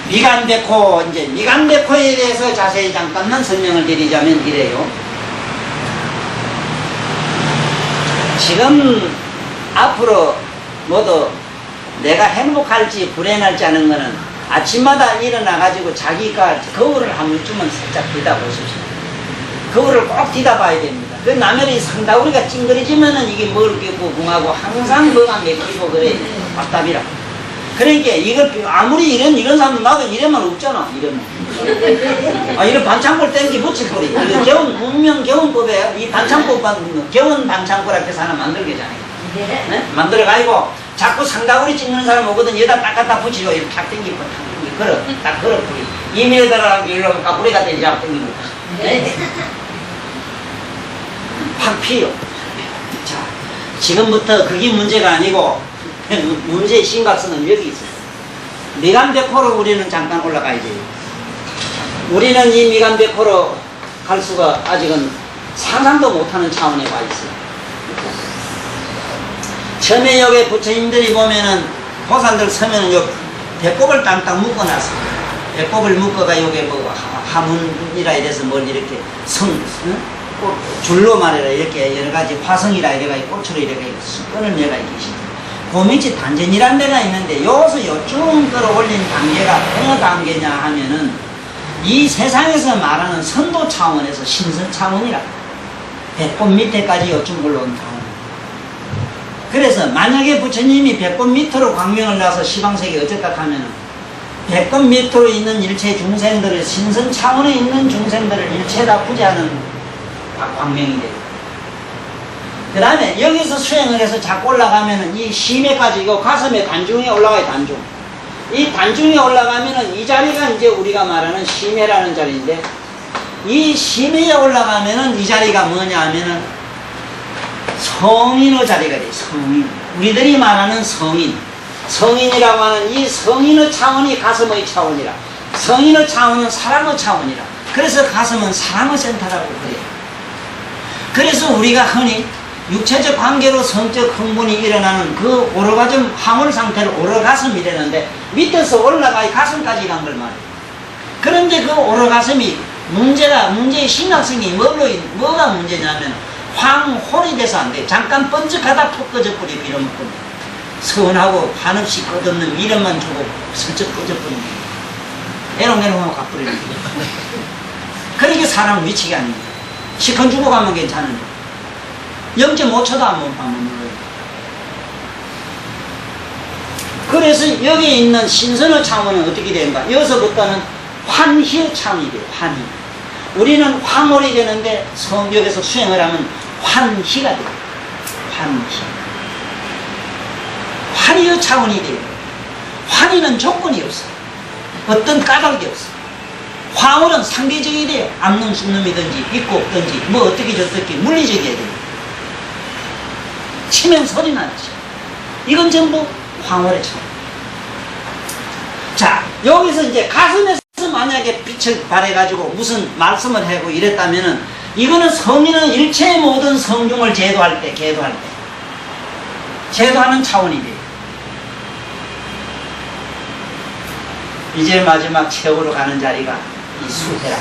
미간데코, 이제 미간데코에 대해서 자세히 잠깐만 설명을 드리자면 이래요. 지금 앞으로 모두 내가 행복할지 불행할지 하는 거는 아침마다 일어나가지고 자기가 거울을 한 번쯤은 살짝 뒤다보십시오. 거울을 꼭 뒤다봐야 됩니다. 그 남편이 상다구리가 찡그리지면은 이게 먹기고 궁하고 항상 뭐가 맥히고 그래. 답답이라. 그러니까 이걸 아무리 이런 사람도 나도 이래만 없잖아. 이러면. 이런 반창고를 땡기 붙일 거리. 문명 개원법에 이 반창고 개원 반창고라고 해서 하나 만들게잖아요. 네? 만들어가지고 자꾸 상다구리 찍는 사람 오거든. 여기다 딱 갖다 붙이고 이렇게 탁 땡기고 탁 땡기고 걸어. 딱 걸어. 이미에다가 이러고 까불이 갖다 이제 딱 땡기고. 확 피요. 자, 지금부터 그게 문제가 아니고 문제의 심각성은 여기 있어요. 미간데코로 우리는 잠깐 올라가야지. 우리는 이 미간데코로 갈 수가 아직은 상상도 못하는 차원에 와 있어요. 처음에 여기 부처님들이 보면은 보살들 서면은 요 배꼽을 땅땅 묶어놨어. 배꼽을 묶어가 여기 뭐 하문이라 이래서 뭘 이렇게 줄로 말해라 이렇게 여러 가지 화성이라 이래가 꽃으로 이렇게 끈을 내가 계십니다. 그 밑에 단전이란 데가 있는데 여기서 요쭉 끌어올린 단계가 어느 단계냐 하면은 이 세상에서 말하는 선도 차원에서 신선 차원이라 배꼽 밑에까지 요쭉 올라온 차원. 그래서 만약에 부처님이 배꼽 밑으로 광명을 나서 시방세계 어쨌다 하면은 배꼽 밑으로 있는 일체 중생들을 신선 차원에 있는 중생들을 일체 다 구제하는 광명이 돼요. 그 다음에 여기서 수행을 해서 자꾸 올라가면은 이 심해까지 이거 가슴에 단중에 올라가요. 단중. 이 단중에 올라가면은 이 자리가 이제 우리가 말하는 심해라는 자리인데 이 심해에 올라가면은 이 자리가 뭐냐 하면은 성인의 자리가 돼요. 성인. 우리들이 말하는 성인. 성인이라고 하는 이 성인의 차원이 가슴의 차원이라. 성인의 차원은 사랑의 차원이라. 그래서 가슴은 사랑의 센터라고 그래요. 그래서 우리가 흔히 육체적 관계로 성적 흥분이 일어나는 그 오르가즘 황홀 상태를 오르가슴이라는데 밑에서 올라가 가슴까지 간 걸 말해요. 그런데 그 오르가슴이 문제의 심각성이 뭐가 문제냐면 황홀이 돼서 안 돼. 잠깐 번쩍하다 푹 꺼져버려 빌어먹거든. 서운하고 한없이 끝없는 미련만 주고 슬쩍 꺼져버리는 거야. 애롱애롱하고 가버리는 거야. 그러니까 사람 위치가 아닙니다. 시컨 주고 가면 괜찮은데 0.5초도 안 눌러요. 그래서 여기에 있는 신선의 차원은 어떻게 되는가? 여기서부터는 환희의 차원이 돼요. 환희. 우리는 황홀이 되는데 성벽에서 수행을 하면 환희가 돼요. 환희. 환희의 차원이 돼요. 환희는 조건이 없어요. 어떤 까닭이 없어요. 황홀은 상대적이 돼요. 암놈, 숙놈이든지 있고 없든지 뭐 어떻게 저떻게 물리적이어야 돼요. 치면 소리 나지. 이건 전부 황홀의 차원. 자, 여기서 이제 가슴에서 만약에 빛을 발해가지고 무슨 말씀을 하고 이랬다면은 이거는 성인은 일체의 모든 성중을 제도할 때 제도하는 차원이 돼요. 이제 마지막 최후로 가는 자리가 이 수해락.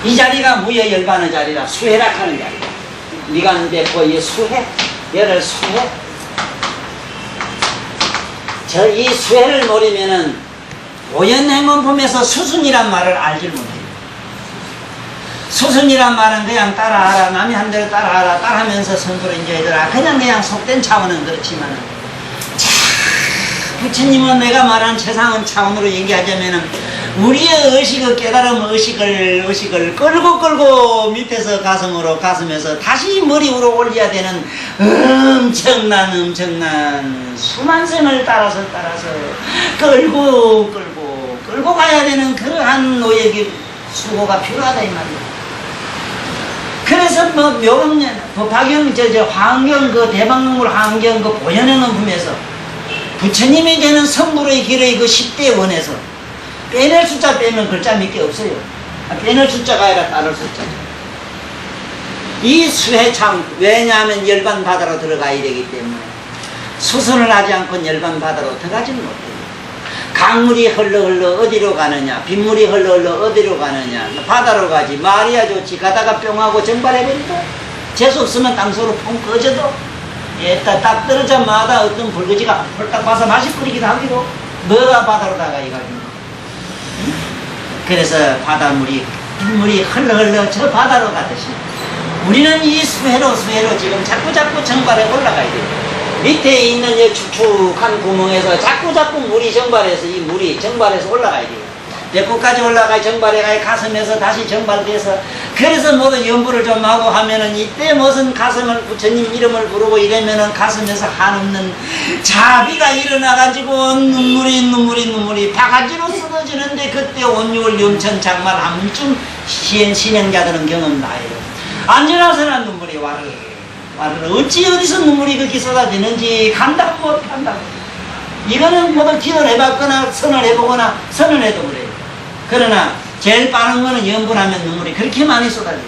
이 자리가 무여 열반의 자리라 수해락하는 자리다. 미간데코의 수해, 열을 수해. 저 이 수혜를 모르면은 보현행원품에서 수순이란 말을 알질 못해요. 수순이란 말은 그냥 따라하라, 남이 한 대로 따라하라, 따라하면서 성부를 인정해줘라, 그냥 속된 차원은 그렇지만은, 자, 부처님은 내가 말한 최상은 차원으로 얘기하자면은 우리의 의식의 깨달음 의식을 끌고 밑에서 가슴에서 다시 머리 위로 올려야 되는 엄청난 수만생을 따라서 끌고 가야 되는 그러한 노력이 수고가 필요하다 이 말이야. 그래서 뭐 묘금년 박영 화엄경 그 대방문물 화엄경 그 보현행원품에서 부처님에게는 성불의 길의 그 10대 원에서 빼낼 숫자 빼면 글자 몇 개 없어요. 빼낼 숫자가 아니라 따를 숫자. 이 수해참, 왜냐하면 열반 바다로 들어가야 되기 때문에 수선을 하지 않고 열반 바다로 들어가지는 못해요. 강물이 흘러 어디로 가느냐, 빗물이 흘러 어디로 가느냐, 바다로 가지. 말이야 좋지. 가다가 뿅하고 정발해버리고 재수 없으면 땅속으로 펑 꺼져도 딱 떨어자마다 어떤 불거지가 홀딱 봐서 맛이 뿌리기도 하기도 뭐가 바다로 나가 이가지고. 그래서 바닷물이 빗물이 흘러 저 바다로 가듯이 우리는 이 수해로 지금 자꾸 정발에 올라가야 돼요. 밑에 있는 이 축축한 구멍에서 자꾸 물이 정발해서 이 물이 정발해서 올라가야 돼요. 배꼽까지 올라가 정발해가 가슴에서 다시 정발돼서 그래서 모두 연부를 좀 하고 하면은 이때 무슨 가슴을 부처님 이름을 부르고 이러면은 가슴에서 한없는 자비가 일어나가지고 눈물이 바가지로 쏟아지는데 그때 온유월 염천 장말 함쯤 신행자들은 경험 나요. 안전하서는 눈물이 와르르 어찌 어디서 눈물이 그렇게 쏟아지는지 간다고 못한다고. 이거는 모두 기도를 해봤거나 선을 해보거나 선을 해도 그래요. 그러나 제일 빠른 거는 연분하면 눈물이 그렇게 많이 쏟아져요.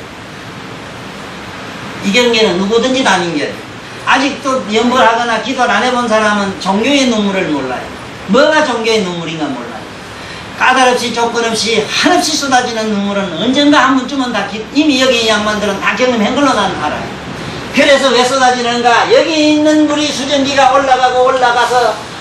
이 경계는 누구든지 다 인겨요. 아직도 연분하거나 기도를 안 해본 사람은 종교의 눈물을 몰라요. 뭐가 종교의 눈물인가 몰라요. 까다롭지 조건 없이 한없이 쏟아지는 눈물은 언젠가 한 번쯤은 다 이미 여기 이 양반들은 다 경험한 걸로 난 알아요. 그래서 왜 쏟아지는가? 여기 있는 물이 수전기가 올라가서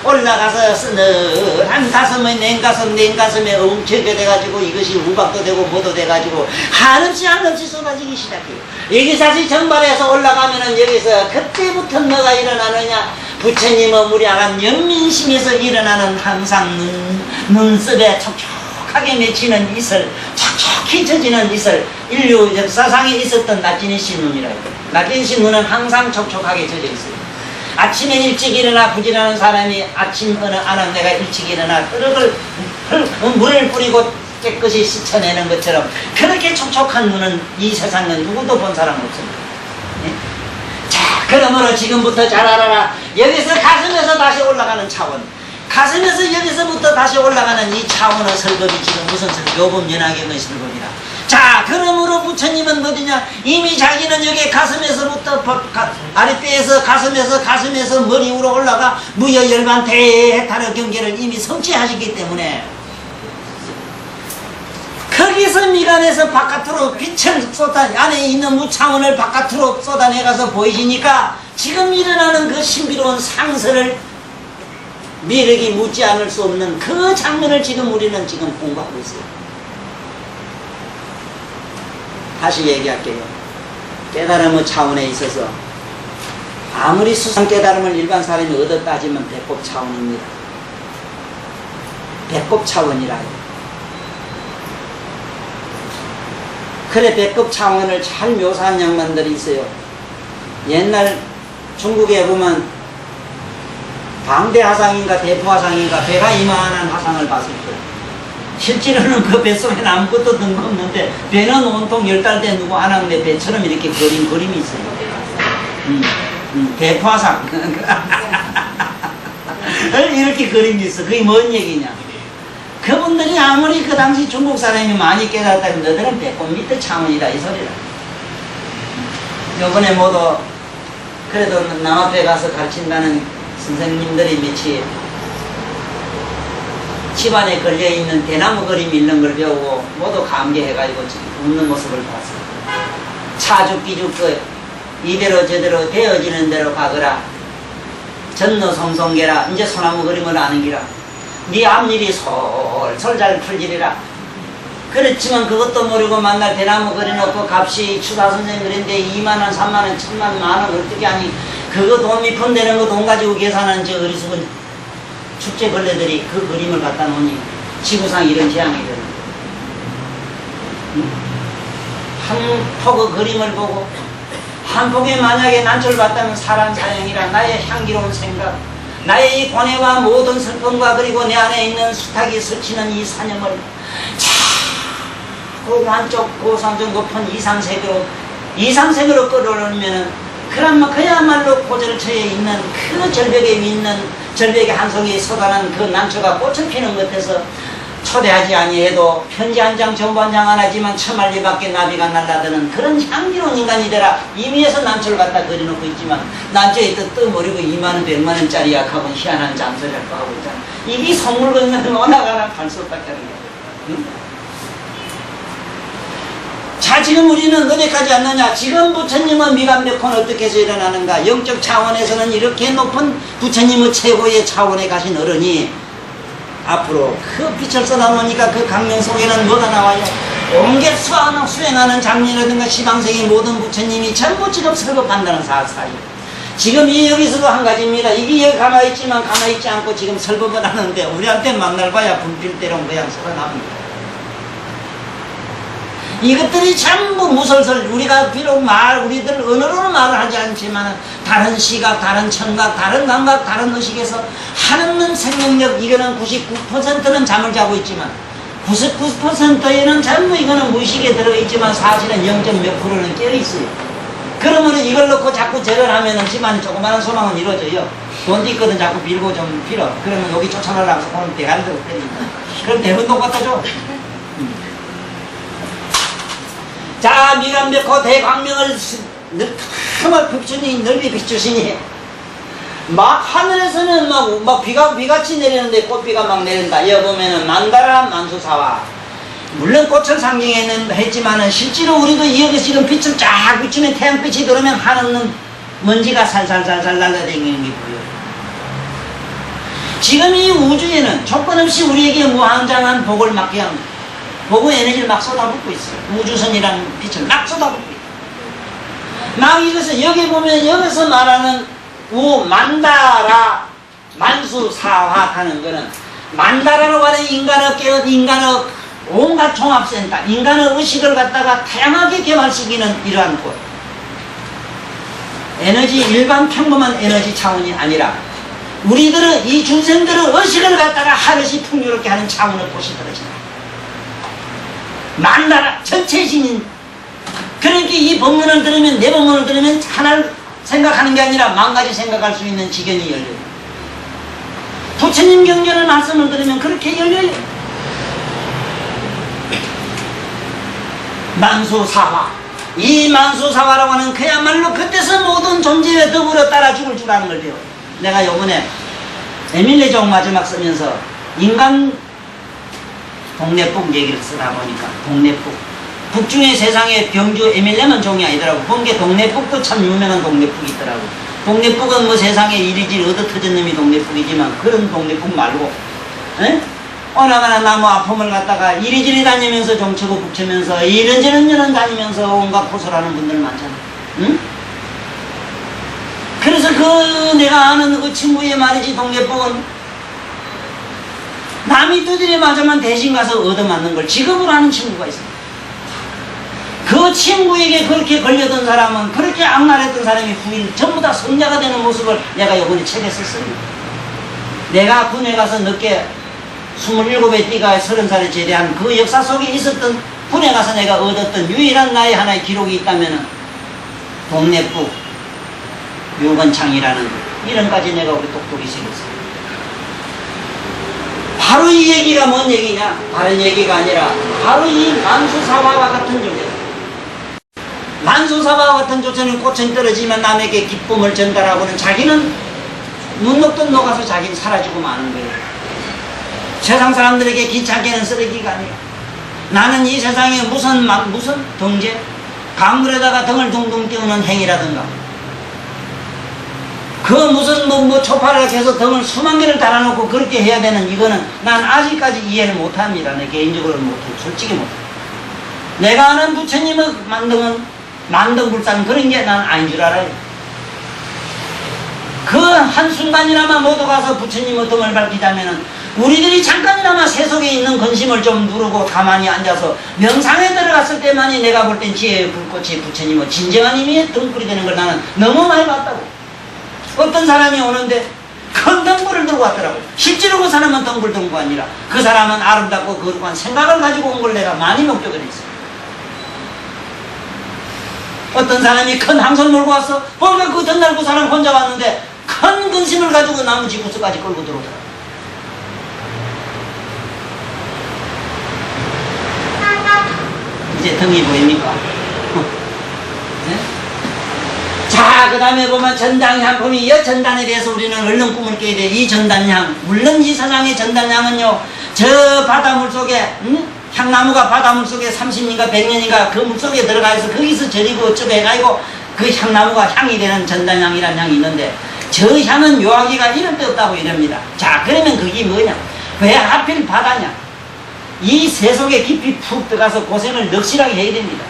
서늘한 가슴에 냉가슴에 엉켜게 돼가지고 이것이 우박도 되고 뭐도 돼가지고 한없이 쏟아지기 시작해요. 여기 다시 정발해서 올라가면은 여기서 그때부터 뭐가 일어나느냐? 부처님의 무량한 연민심에서 일어나는 항상 눈썹에 촉촉하게 맺히는 이슬, 촉촉히 젖지는 이슬, 인류 역사상에 있었던 나진이 씨 눈이라고. 나진 씨 눈은 항상 촉촉하게 젖어 있어요. 아침에 일찍 일어나 부지런한 사람이 아침 어느 안은 내가 일찍 일어나 물을 뿌리고 깨끗이 씻어내는 것처럼 그렇게 촉촉한 눈은 이 세상에 누구도 본 사람 없습니다. 네? 자, 그러므로 지금부터 잘 알아라. 여기서 가슴에서 다시 올라가는 차원, 가슴에서 여기서부터 다시 올라가는 이 차원의 설법이 지금 무슨 요법 연하경의 설법이라. 자, 그러므로 부처님은 어디냐? 이미 자기는 여기 가슴에서부터 아랫배에서 가슴에서 머리 위로 올라가 무여 열반 대해탈의 경계를 이미 성취하셨기 때문에 거기서 미간에서 바깥으로 빛을 안에 있는 무차원을 바깥으로 쏟아내가서 보이시니까 지금 일어나는 그 신비로운 상설을 매력이 묻지 않을 수 없는 그 장면을 지금 우리는 지금 공부하고 있어요. 다시 얘기할게요. 깨달음의 차원에 있어서 아무리 수상 깨달음을 일반 사람이 얻었다 하지만 배꼽 차원입니다. 배꼽 차원이라요. 그래 배꼽 차원을 잘 묘사한 양반들이 있어요. 옛날 중국에 보면 방대화상인가 대포화상인가 배가 이만한 화상을 봤을 때 실제로는 그 뱃속에는 아무것도 든 거 없는데 배는 온통 10달 된 누구 안 하는데 배처럼 이렇게 그림이 있어요. 대포화상 이렇게 그림이 있어. 그게 뭔 얘기냐? 그분들이 아무리 그 당시 중국 사람이 많이 깨달았다면 너들은 배꼽 밑에 차원이다 이 소리라. 요번에 모두 그래도 남앞에 가서 가르친다는 선생님들이 며칠 집안에 걸려있는 대나무 그림 있는 걸 배우고 모두 감개해가지고 웃는 모습을 봤어요. 차죽기죽 이대로 저대로 되어지는 대로 가거라. 전노성성계라. 이제 소나무 그림을 아는 기라. 네 앞일이 솔솔 잘 풀리리라. 그렇지만 그것도 모르고 만날 대나무 그려놓고 값이 추다 선생님 그랬는데 2만원, 3만원, 1000만, 만원 어떻게 하니 그거 돈 밑푼 되는 거 돈 가지고 계산하는 저 어리석은 축제 걸레들이 그 그림을 갖다 놓으니 지구상 이런 재앙이 되는 거예요. 한 폭의 그림을 보고 한 폭에 만약에 난초를 봤다면 사람 사형이라 나의 향기로운 생각 나의 이 고뇌와 모든 슬픔과 그리고 내 안에 있는 수탉이 스치는 이 사념을 자꾸 한쪽 고상적 높은 이상색으로 끌어올리면은 그야말로 고절처에 있는 그 절벽에 있는 절벽의 한 송이 쏟아난 그 난초가 꽃을 피는 것에서 초대하지 아니해도 편지 한 장 전부 한 장 안 하지만 처말리 밖에 나비가 날라드는 그런 향기로운 인간이 되라. 임의에서 난초를 갖다 그려놓고 있지만 난초에 또 모르고 2만원 100만원짜리 약하고 희한한 잔소리 할 거 하고 있잖아. 이게 선물 건너는 오나가나 갈 수 없다는 거야. 응? 자, 지금 우리는 어디까지 왔느냐? 지금 부처님의 미감력은 어떻게 해서 일어나는가? 영적 차원에서는 이렇게 높은 부처님의 최고의 차원에 가신 어른이 앞으로 그 빛을 쏟아놓으니까 그 강령 속에는 뭐가 나와요? 옹계 수행하는 장례라든가 시방생의 모든 부처님이 전부 지금 설법한다는 사실. 지금 이 여기서도 한 가지입니다. 이게 여기 가만히 있지만 가만히 있지 않고 지금 설법을 하는데 우리한테 만날 봐야 분필대로 모양 쏟아납니다. 이것들이 전부 무설설 우리가 비록 우리들 언어로는 말을 하지 않지만 다른 시각, 다른 청각, 다른 감각, 다른 의식에서 하는 생명력 이거는 99%는 잠을 자고 있지만 99%에는 전부 이거는 무의식에 들어있지만 사실은 0. 몇 프로는 깨어있어요. 그러면 이걸 놓고 자꾸 절을 하면은 집안에 조그마한 소망은 이루어져요. 돈도 있거든 자꾸 빌고 좀 빌어. 그러면 여기 쫓아가려고 오늘 대가리도 때린다. 그럼 대본 돈 갖다 줘. 자, 미감백호 대광명을 큼을 비추니 넓이 비추시니 막 하늘에서는 막 비같이 내리는데 꽃비가 막 내린다. 여기 보면은 만다라 만수사와 물론 꽃을 상징했지만은 실제로 우리도 여기 지금 빛을 쫙 비추면 태양빛이 들어오면 하늘은 먼지가 살살살살 날라다니는 게 보여요. 지금 이 우주에는 조건 없이 우리에게 무한장한 복을 막 그냥 보고 에너지를 막 쏟아붓고 있어요. 우주선이라는 빛을 막 쏟아붓고 있어요. 막 이것을 여기 보면 여기서 말하는 만다라 만수사화 하는 거는 만다라로 하는 인간의 온갖 종합센터 인간의 의식을 갖다가 다양하게 개발시키는 이러한 곳 에너지 일반 평범한 에너지 차원이 아니라 우리들은 이 중생들의 의식을 갖다가 하늘이 풍요롭게 하는 차원의 곳이 들어진다. 만나라 전체 신인 그러니까 이 법문을 들으면 내 법문을 들으면 하나를 생각하는 게 아니라 만 가지 생각할 수 있는 지경이 열려요. 부처님 경전을 말씀을 들으면 그렇게 열려요. 만수사화 이 만수사화라고 하는 그야말로 그때서 모든 존재에 더불어 따라 죽을 줄 아는 걸 배워요. 내가 요번에 에밀레 종 마지막 쓰면서 인간 동네북 얘기를 쓰다 보니까 동네북 북중의 세상에 병주 에밀레만 종이 아니더라고. 본게 동네북도 참 유명한 동네북이 있더라고. 동네북은 뭐 세상에 이리저리 얻어터진 놈이 동네북이지만 그런 동네북 말고 어나가나 나무 아픔을 갖다가 이리저리 다니면서 종치고 북치면서 이런저런 다니면서 온갖 고소라는 분들 많잖아. 응? 그래서 그 내가 아는 그 친구의 말이지 동네북은 남이 두드려 맞으면 대신 가서 얻어맞는 걸 직업으로 하는 친구가 있어요. 그 친구에게 그렇게 걸려든 사람은 그렇게 악랄했던 사람이 후일 전부 다 성자가 되는 모습을 내가 요번에 책에 썼습니다. 내가 군에 가서 늦게 27에 띠가 30살에 제대한 그 역사 속에 있었던 군에 가서 내가 얻었던 유일한 나의 하나의 기록이 있다면 동네북 유건창이라는 이름까지 내가 우리 똑똑히 쓰겠어요. 바로 이 얘기가 뭔 얘기냐? 다른 얘기가 아니라 바로 이 만수사화와 같은 존재. 만수사화와 같은 존재는 꽃은 떨어지면 남에게 기쁨을 전달하고는 자기는 눈 녹듯 녹아서 자기는 사라지고 마는 거예요. 세상 사람들에게 귀찮게는 쓰레기가 아니야. 나는 이 세상에 무슨 덩제? 강물에다가 등을 둥둥 띄우는 행위라든가 그 무슨 뭐 초파를 해서 등을 수만 개를 달아놓고 그렇게 해야 되는 이거는 난 아직까지 이해를 못합니다. 내 개인적으로 못해. 솔직히 못해. 내가 아는 부처님의 만등불상 그런 게 난 아닌 줄 알아요. 그 한순간이나마 모두 가서 부처님의 등을 밝히자면은 우리들이 잠깐이나마 세속에 있는 근심을 좀 누르고 가만히 앉아서 명상에 들어갔을 때만이 내가 볼 땐 지혜의 불꽃이 부처님의 진정한 의미의 등불이 되는 걸 나는 너무 많이 봤다고. 어떤 사람이 오는데 큰 등불을 들고 왔더라고. 실제로 그 사람은 등불 들고 아니라 그 사람은 아름답고 거룩한 생각을 가지고 온 걸 내가 많이 목격을 했어. 어떤 사람이 큰 항선 몰고 왔어. 뭔가 그 전날 그 사람 혼자 왔는데 큰 근심을 가지고 나무 지구스까지 끌고 들어오더라고. 이제 등이 보입니까? 네? 자, 그 다음에 보면 전단향품이 이 전단에 대해서 우리는 얼른 꿈을 깨야 돼. 이 전단향, 물론 이 세상의 전단향은요, 저 바닷물 속에 향나무가 바닷물 속에 30년인가 100년인가 그 물속에 들어가서 거기서 절이고 어쩌고 해가지고 그 향나무가 향이 되는 전단향이라는 향이 있는데 저 향은 묘하기가 이럴 데 없다고 이럽니다. 자, 그러면 그게 뭐냐? 왜 하필 바다냐? 이 세속에 깊이 푹 들어가서 고생을 넋이라게 해야 됩니다.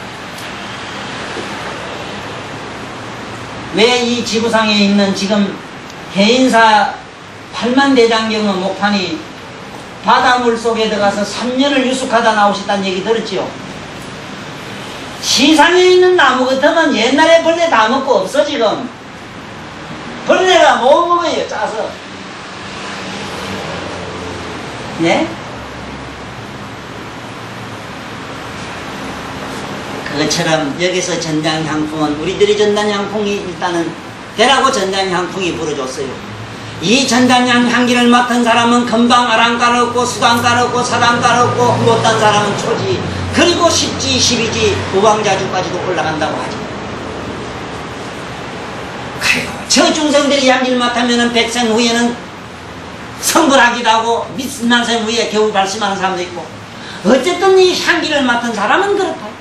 왜 이 지구상에 있는 지금 개인사 8만 대장경의 목판이 바닷물 속에 들어가서 3년을 유숙하다 나오셨다는 얘기 들었지요? 시상에 있는 나무 같으면 옛날에 벌레 다 먹고 없어 지금. 벌레가 못 먹어요 짜서. 네? 그것처럼 여기서 전단향풍은 우리들이 전단향풍이 일단은 대라고 전단향풍이 불어줬어요. 이 전단향 향기를 맡은 사람은 금방 아랑 깔았고 수강 깔았고 사강 깔았고 못한 사람은 초지 그리고 10지 12지 우왕자주까지도 올라간다고 하죠. 그리고 저 중생들이 향기를 맡으면 백생 후에는 성불하기도 하고 밑난생 후에 겨우 발심하는 사람도 있고 어쨌든 이 향기를 맡은 사람은 그렇다.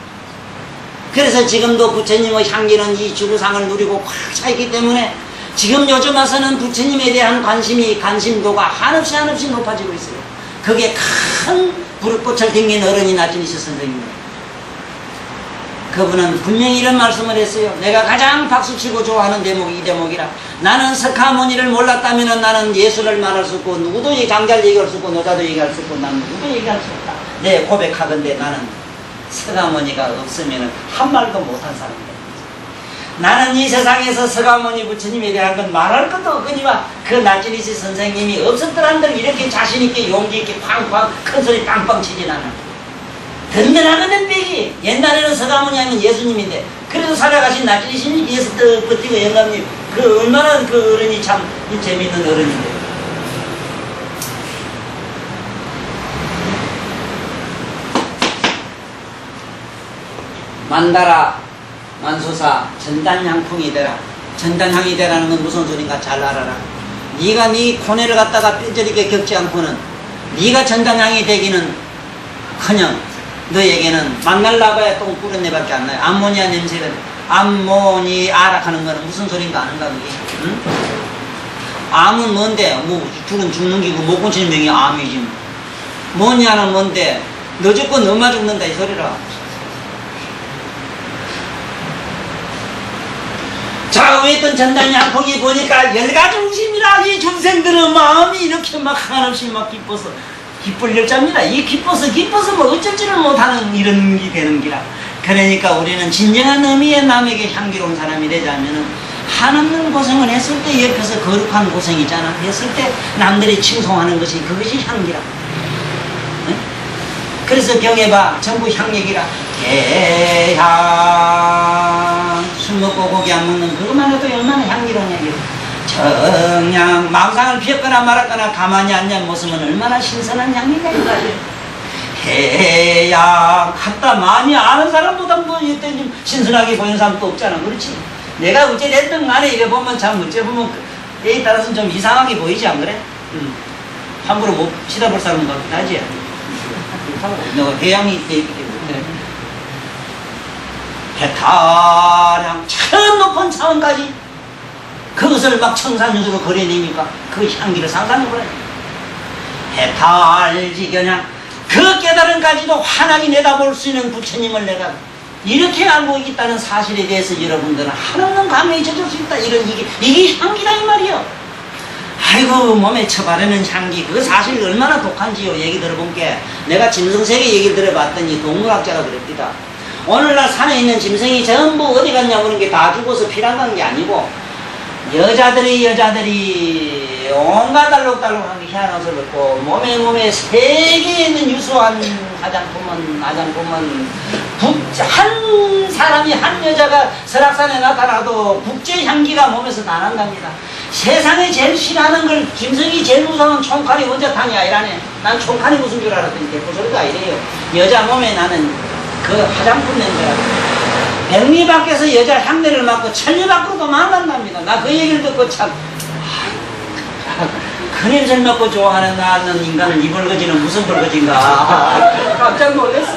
그래서 지금도 부처님의 향기는 이 지구상을 누리고 꽉 차있기 때문에 지금 요즘 와서는 부처님에 대한 관심도가 한없이 높아지고 있어요. 그게 큰 불꽃을 댕긴 어른이 나진이시 선생님이에요. 그분은 분명히 이런 말씀을 했어요. 내가 가장 박수치고 좋아하는 대목이 이 대목이라. 나는 석가모니를 몰랐다면 나는 예수를 말할 수 없고 누구도 강자를 얘기할 수 없고 노자도 얘기할 수 없고 나는 누구도 얘기할 수 없다. 내 고백하건대 나는 석가모니가 없으면 한 말도 못한 사람이다. 나는 이 세상에서 석가모니 부처님에 대한 건 말할 것도 없거니와 그 나진이시 선생님이 없었더란들 이렇게 자신있게 용기있게 쾅쾅 큰소리 빵빵 치진 않아. 든든하거든 빽이. 옛날에는 석가모니 하면 예수님인데 그래도 살아가신 나진이시 예수 버티고 영감님 그 얼마나 그 어른이 참 재미있는 어른인데. 만다라 만수사 전단향풍이 되라. 전단향이 되라는 건 무슨 소린가 잘 알아라. 네가 네 코네를 갖다가 뼈저리게 겪지 않고는 네가 전단향이 되기는 커녕 너에게는 만날 나봐야 똥 뿌렸네밖에 안 나요. 암모니아 냄새가 암모니아라 하는 거는 무슨 소린가 아는가 그게? 응? 암은 뭔데? 뭐 죽은 죽는 기고 못 고치는 병이 암이지. 모니아는 뭔데? 너 죽고 너만 죽는다 이 소리라. 자, 어떤 전단향풍이 보니까 열가중심이라 이 중생들의 마음이 이렇게 막 한없이 막 기뻐서 기쁠 열자입니다. 이 기뻐서 뭐 어쩔 줄을 못하는 이런 게 되는 기라. 그러니까 우리는 진정한 의미의 남에게 향기로운 사람이 되자면은 한없는 고생을 했을 때 옆에서 거룩한 고생이잖아. 했을 때 남들이 칭송하는 것이 그것이 향기라. 네? 그래서 경에 봐 전부 향얘기라. 개향 술 먹고 고기 안 먹는 그것만 해도 얼마나 향기로운 얘기예요. 정향 망상을 피웠거나 말았거나 가만히 앉아 모습은 얼마나 신선한 향기가 있다요. 해양 갖다 많이 아는 사람보다 뭐 이때 좀 신선하게 보이는 사람도 없잖아. 그렇지? 내가 어째 됐든 간에 이래 보면 참 어째 보면 때에 따라서는 좀 이상하게 보이지 안 그래? 함부로 못 치다볼 사람은 같긴 하지. 내가 해양이 있기 때문에 해탈향 참 높은 차원까지 그것을 막 청산유수로 거래내니까 그 향기를 상상해보라. 해탈지견양 그 깨달음까지도 환하게 내다볼 수 있는 부처님을 내가 이렇게 알고 있다는 사실에 대해서 여러분들은 한없는 감명이 젖을 수 있다. 이게 향기다 이 말이요. 아이고 몸에 처바르는 향기 그 사실이 얼마나 독한지요. 얘기 들어본 게 내가 짐승세계 얘기 들어봤더니 동물학자가 그랬습니다. 오늘날 산에 있는 짐승이 전부 어디 갔냐 그런 게 다 죽어서 피난간 게 아니고 여자들이 온갖 알록달록한 게 희한한 옷을 입고 몸에 세계에 있는 유수한 화장품은 한 사람이 한 여자가 설악산에 나타나도 국제 향기가 몸에서 다 난답니다. 세상에 제일 싫어하는 걸 짐승이 제일 무서운 총칼이 원자탕이 아니라네. 난 총칼이 무슨 줄 알았더니 대포소리가 아니래요. 여자 몸에 나는 그 화장품 냄새가 백리 밖에서 여자 향내를 맡고 천리 밖으로도 망간답니다. 나 그 얘기를 듣고 참 그 냄새를 맡고 좋아하는 나는 인간은 이 벌거지는 무슨 벌거지인가 깜짝 놀랐어.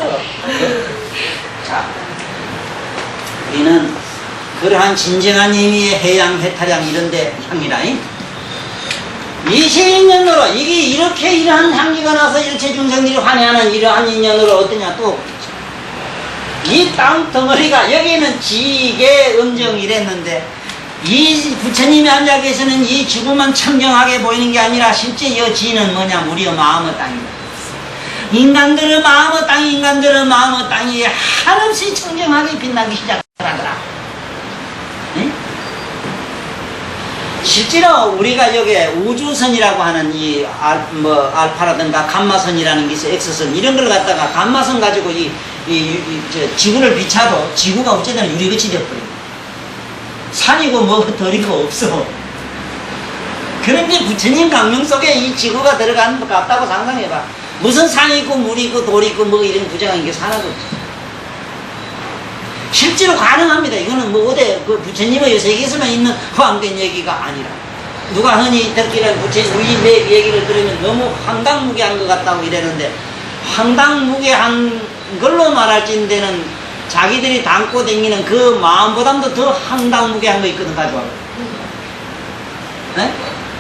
자, 우리는 그러한 진정한 의미의 해양, 해탈양 이런데 향이라잉 22년으로 이게 이렇게 이러한 향기가 나서 일체 중생들이 환해하는 이러한 인연으로 어떠냐 또 이 땅덩어리가 여기는 지계 음정 이랬는데 이 부처님이 앉아 계시는 이 지구만 청정하게 보이는 게 아니라 실제 이 지는 뭐냐 무려 마음의 땅입니다. 인간들의 마음의 땅이 한없이 청정하게 빛나기 시작하더라. 네? 실제로 우리가 여기 우주선이라고 하는 알파라든가 감마선이라는 게 있어, 엑스선 이런 걸 갖다가 감마선 가지고 지구를 비춰도 지구가 어쨌든 유리같이 되어버려요. 산이고 뭐 덜이고 없어. 그런데 부처님 강명 속에 이 지구가 들어가는 것 같다고 상상해봐. 무슨 산이 있고 물이 있고 돌이 있고 뭐 이런 부정한 게 하나도 없어. 실제로 가능합니다. 이거는 뭐 어디 그 부처님의 이 세계에서만 있는 허황된 얘기가 아니라 누가 흔히 듣기는 부처님 우리 내 얘기를 들으면 너무 황당무계한 것 같다고 이러는데 황당무계한 걸로 말할진대는 자기들이 담고 다니는 그 마음보다도 더 황당무계한 거 있거든 가져와. 네?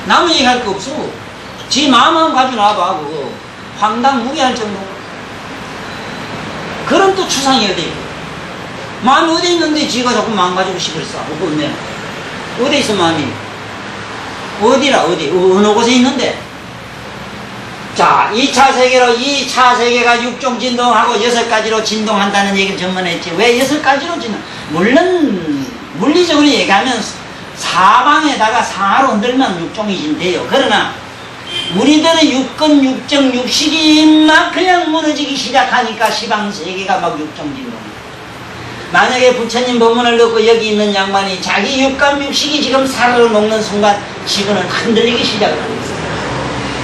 남은 얘기할 거 없어. 지 마음만 가지고 나와봐 그거 황당무계할 정도. 그런 또 추상이 어디 있고 마음이 어디 있는데 지가 자꾸 마음 가지고 싶어했어. 없네. 어디 있어 마음이? 어디라 어디? 어느 곳에 있는데? 자, 2차 세계로 2차 세계가 6종 진동하고 6가지로 진동한다는 얘기를 전문했지. 왜 6가지로 진동? 물론 물리적으로 얘기하면 사방에다가 상하로 흔들면 6종이 돼요. 그러나 우리들의 육根, 육정, 육식이 막 그냥 무너지기 시작하니까 시방세계가 막 6종 진동. 만약에 부처님 법문을 듣고 여기 있는 양반이 자기 육감 육식이 지금 살을 먹는 순간 지구는 흔들리기 시작을 합니다.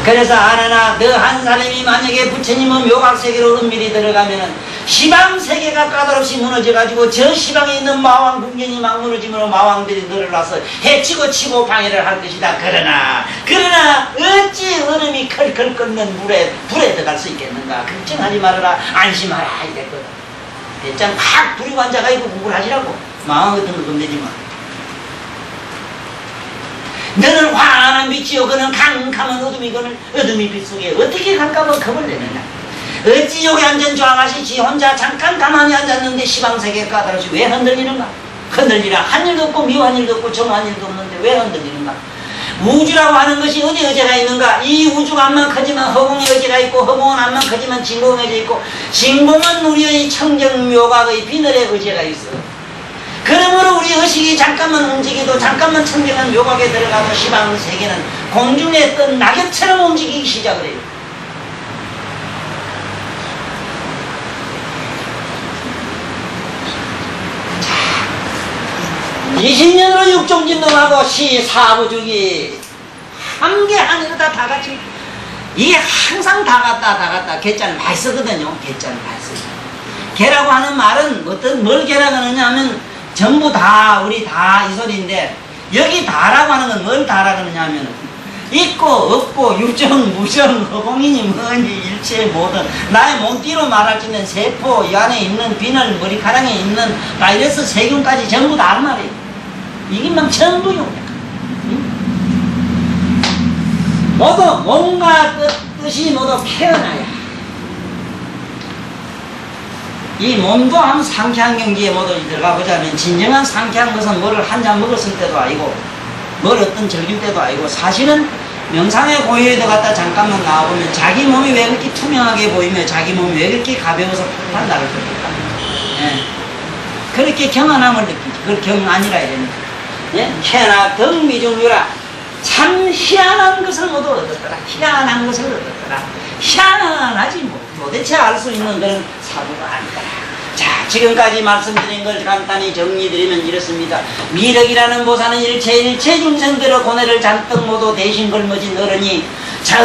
그래서 아나나 너 한 사람이 만약에 부처님의 묘각세계로 은밀히 들어가면은 시방세계가 까다롭이 무너져가지고 저 시방에 있는 마왕 궁전이 막 무너지므로 마왕들이 너를 와서 해치고 치고 방해를 할 것이다. 그러나 어찌 얼음이 컬컬 끓는 불에 들어갈 수 있겠는가. 걱정하지 말아라. 안심하라 이랬거든. 대장 팍 두리고 앉아가 있고 공부를 하시라고. 마음 같은 거 건드리지 마. 너는 환한 빛이요 그는 캄캄한 어둠이거늘 어둠이 빛 속에 어떻게 갈까봐 겁을 내느냐. 어찌 여기 앉은 저 아가씨 지 혼자 잠깐 가만히 앉았는데 시방세계 까다로이 왜 흔들리는가. 흔들리라 한 일도 없고 미워한 일도 없고 정한 일도 없는데 왜 흔들리는가. 우주라고 하는 것이 어디 의제가 있는가. 이 우주가 암만 크지만 허공에 의제가 있고 허공은 암만 크지만 진공에 의제 있고 진공은 우리의 청정묘각의 비늘에 의제가 있어. 그러므로 우리 의식이 잠깐만 움직이도 잠깐만 청정한 묘각에 들어가서 시방세계는 공중에 뜬 낙엽처럼 움직이기 시작을 해요. 자, 20년으로 육종진동하고 시사부주기 한개 하늘로 다 같이 이게 항상 다 같다 개자는 많이 쓰거든요. 개자는 많이 쓰죠. 개라고 하는 말은 뭘 개라고 하느냐 하면 전부 다 우리 다 이 소리인데 여기 다라고 하는 건 뭘 다라고 하느냐 하면 있고 없고 유정 무정 허공이니 뭐니 일체 모든 나의 몸띠로 말할 수 있는 세포 이 안에 있는 비늘 머리카락에 있는 바이러스 세균까지 전부 다 말이에요. 이게 막 전부요. 모두 뭔가 뜻이 모두 깨어나야 이 몸도 한 상쾌한 경지에 모두 들어가 보자면 진정한 상쾌한 것은 뭐를 한 잔 먹었을 때도 아니고 뭘 어떤 즐길 때도 아니고 사실은 명상의 고요에 들어갔다 잠깐만 나와보면 자기 몸이 왜 그렇게 투명하게 보이며 자기 몸이 왜 그렇게 가벼워서 판단을 합니까? 예. 그렇게 경안함을 느끼지. 그걸 경안이라 해야 됩니다. 예? 희한하 덩미중유라 참 희한한 것을 모두 얻었더라. 희한한 것을 얻었더라. 희한하지 뭐 도대체 알 수 있는 그런 사고가 아니더라. 자, 지금까지 말씀드린 걸 간단히 정리드리면 이렇습니다. 미륵이라는 보살은 일체 중생들의 고뇌를 잔뜩 모두 대신 걸머진 어른이 저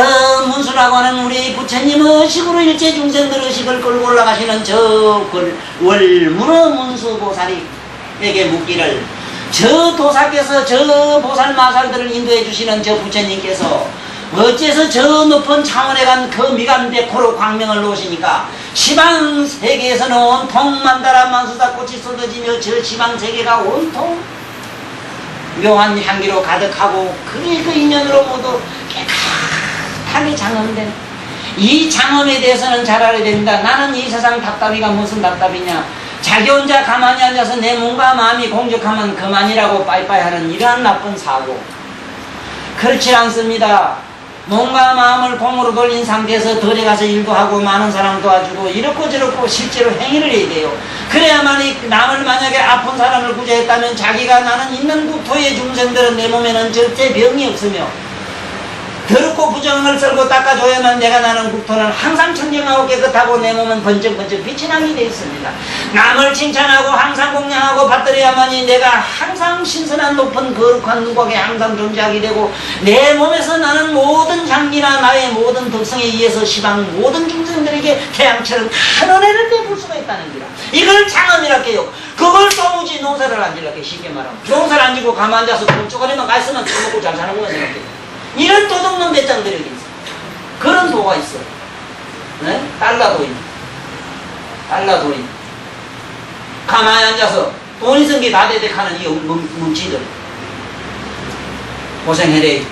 문수라고 하는 우리 부처님 의식으로 일체 중생들 의식을 끌고 올라가시는 저 월문어 문수 보살에게 묻기를 저 도사께서 저 보살 마살들을 인도해 주시는 저 부처님께서 어째서 저 높은 창원에 간 그 미간대코로 광명을 놓으시니까 시방 세계에서는 온통 만다라 만수다 꽃이 쏟아지며 저 시방 세계가 온통 묘한 향기로 가득하고 그 인연으로 모두 깨끗하게 장엄된 이 장엄에 대해서는 잘 알아야 됩니다. 나는 이 세상 답답이가 무슨 답답이냐 자기 혼자 가만히 앉아서 내 몸과 마음이 공적하면 그만이라고 빠이빠이 하는 이러한 나쁜 사고 그렇지 않습니다. 몸과 마음을 공으로 돌린 상태에서 덜에 가서 일도 하고 많은 사람 도와주고 이렇고 저렇고 실제로 행위를 해야 돼요. 그래야만 남을 만약에 아픈 사람을 구제했다면 자기가 나는 있는 국토의 중생들은 내 몸에는 절대 병이 없으며 더럽고 부정을 썰고 닦아줘야만 내가 나는 국토는 항상 청정하고 깨끗하고 내 몸은 번쩍번쩍 빛이 나게 되어 있습니다. 남을 칭찬하고 항상 공양하고 받들어야만이 내가 항상 신선한 높은 거룩한 누각에 항상 존재하게 되고 내 몸에서 나는 모든 향기나 나의 모든 덕성에 의해서 시방 모든 중생들에게 태양처럼 큰 은혜를 베풀 수가 있다는 거라. 이걸 장엄이라고 해요. 그걸 도무지 농사를 안 지려고 쉽게 말하면 농사를 안 지고 가만 앉아서 꿈쩍거리만 가 있으면 처먹고 잘 사는 것만 생각해요. 이런 도둑놈 배짱들이 여기 있어. 그런 도가 있어. 네? 달라도인. 가만히 앉아서 돈 있은 게 다 대대하는 이 뭉치들. 고생해래.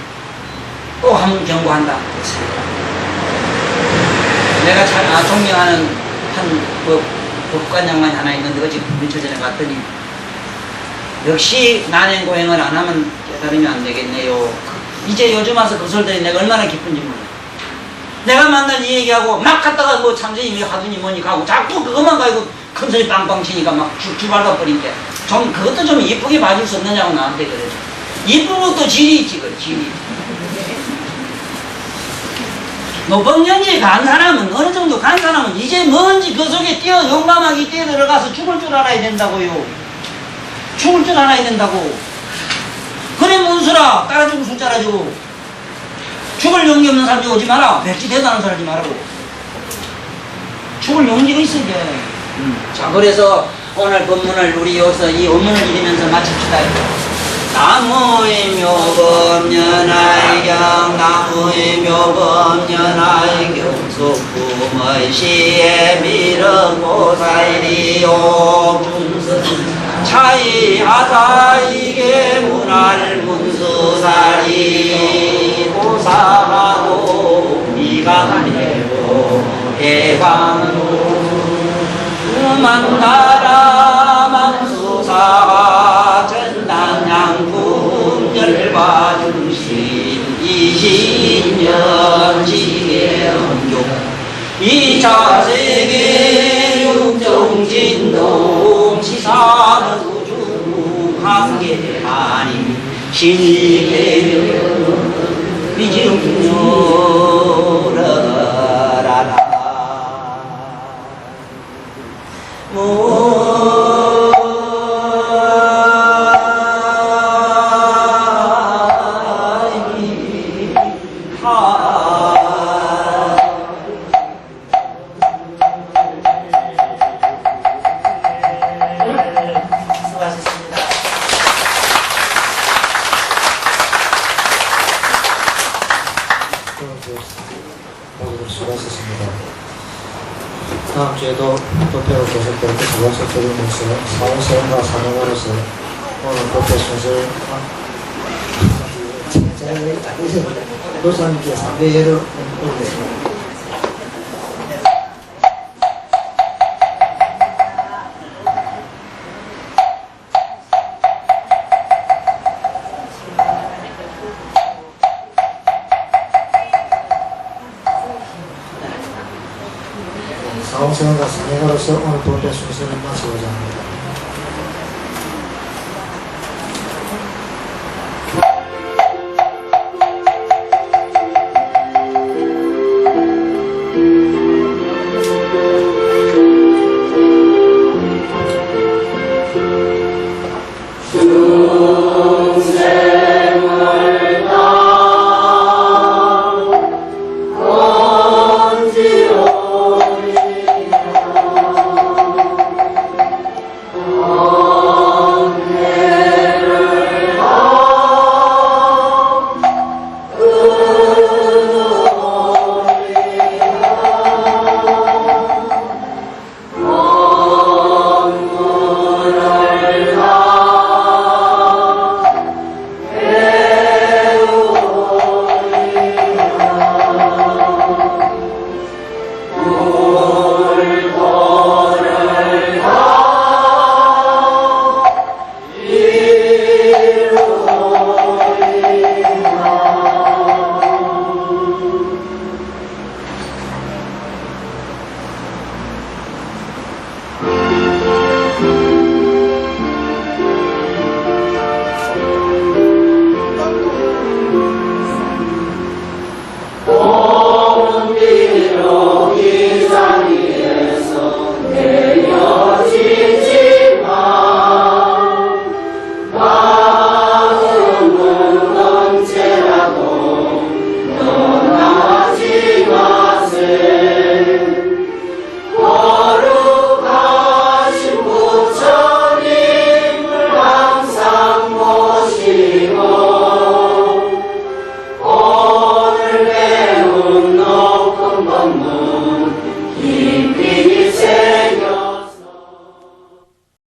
또 한 번 경고한다. 내가 잘 존경하는 한 법관 양반이 하나 있는데 어제 며칠 전에 갔더니 역시 난행고행을 안 하면 깨달으면 안 되겠네요. 이제 요즘 와서 그 소리들이 내가 얼마나 기쁜지 몰라. 내가 만날 이 얘기하고 막 갔다가 뭐 참선이 하더니 뭐니 가고 자꾸 그것만 가지고 큰 소리 빵빵 치니까 막 죽 밟아버리니까 좀 그것도 좀 이쁘게 봐줄 수 없느냐고 나한테 그래. 이쁜 것도 질이 있지 그래 질이. 높은 경지에 간 사람은 어느 정도 간 사람은 이제 뭔지 그 속에 용감하게 뛰어 들어가서 죽을 줄 알아야 된다고요. 죽을 줄 알아야 된다고. 그래 문수라 따라주고 술 따라주고 죽을 용기 없는 사람 오지 마라. 백지 대단한 사람 하지 말라고. 죽을 용기가 있어야 돼. 자 그래서 오늘 법문을 우리 여기서 이 원문을 읽으면서 마칩시다. 나무의 묘법연알경 나무의 묘법연알경 소품의 시에 미륵보살이요 문수 차이하다 이게 문할 문수살이 보살하고 미가내고 대광 만나라 만수사가 전당양군 열과 중심 이신년 지계엄교 이차세계 육정진동 시사는 우주 관계 아님 신계명 비중요라라 수고하셨습니다. 다음 주에도 법회로 계속되게 박수 드리면서 사후세원과 사명으로서 오늘 법회 순서를 도사님께 3대 예를 올리겠습니다. 사홍생과 상해가로서 오늘 법회 순서를 마치고자 합니다.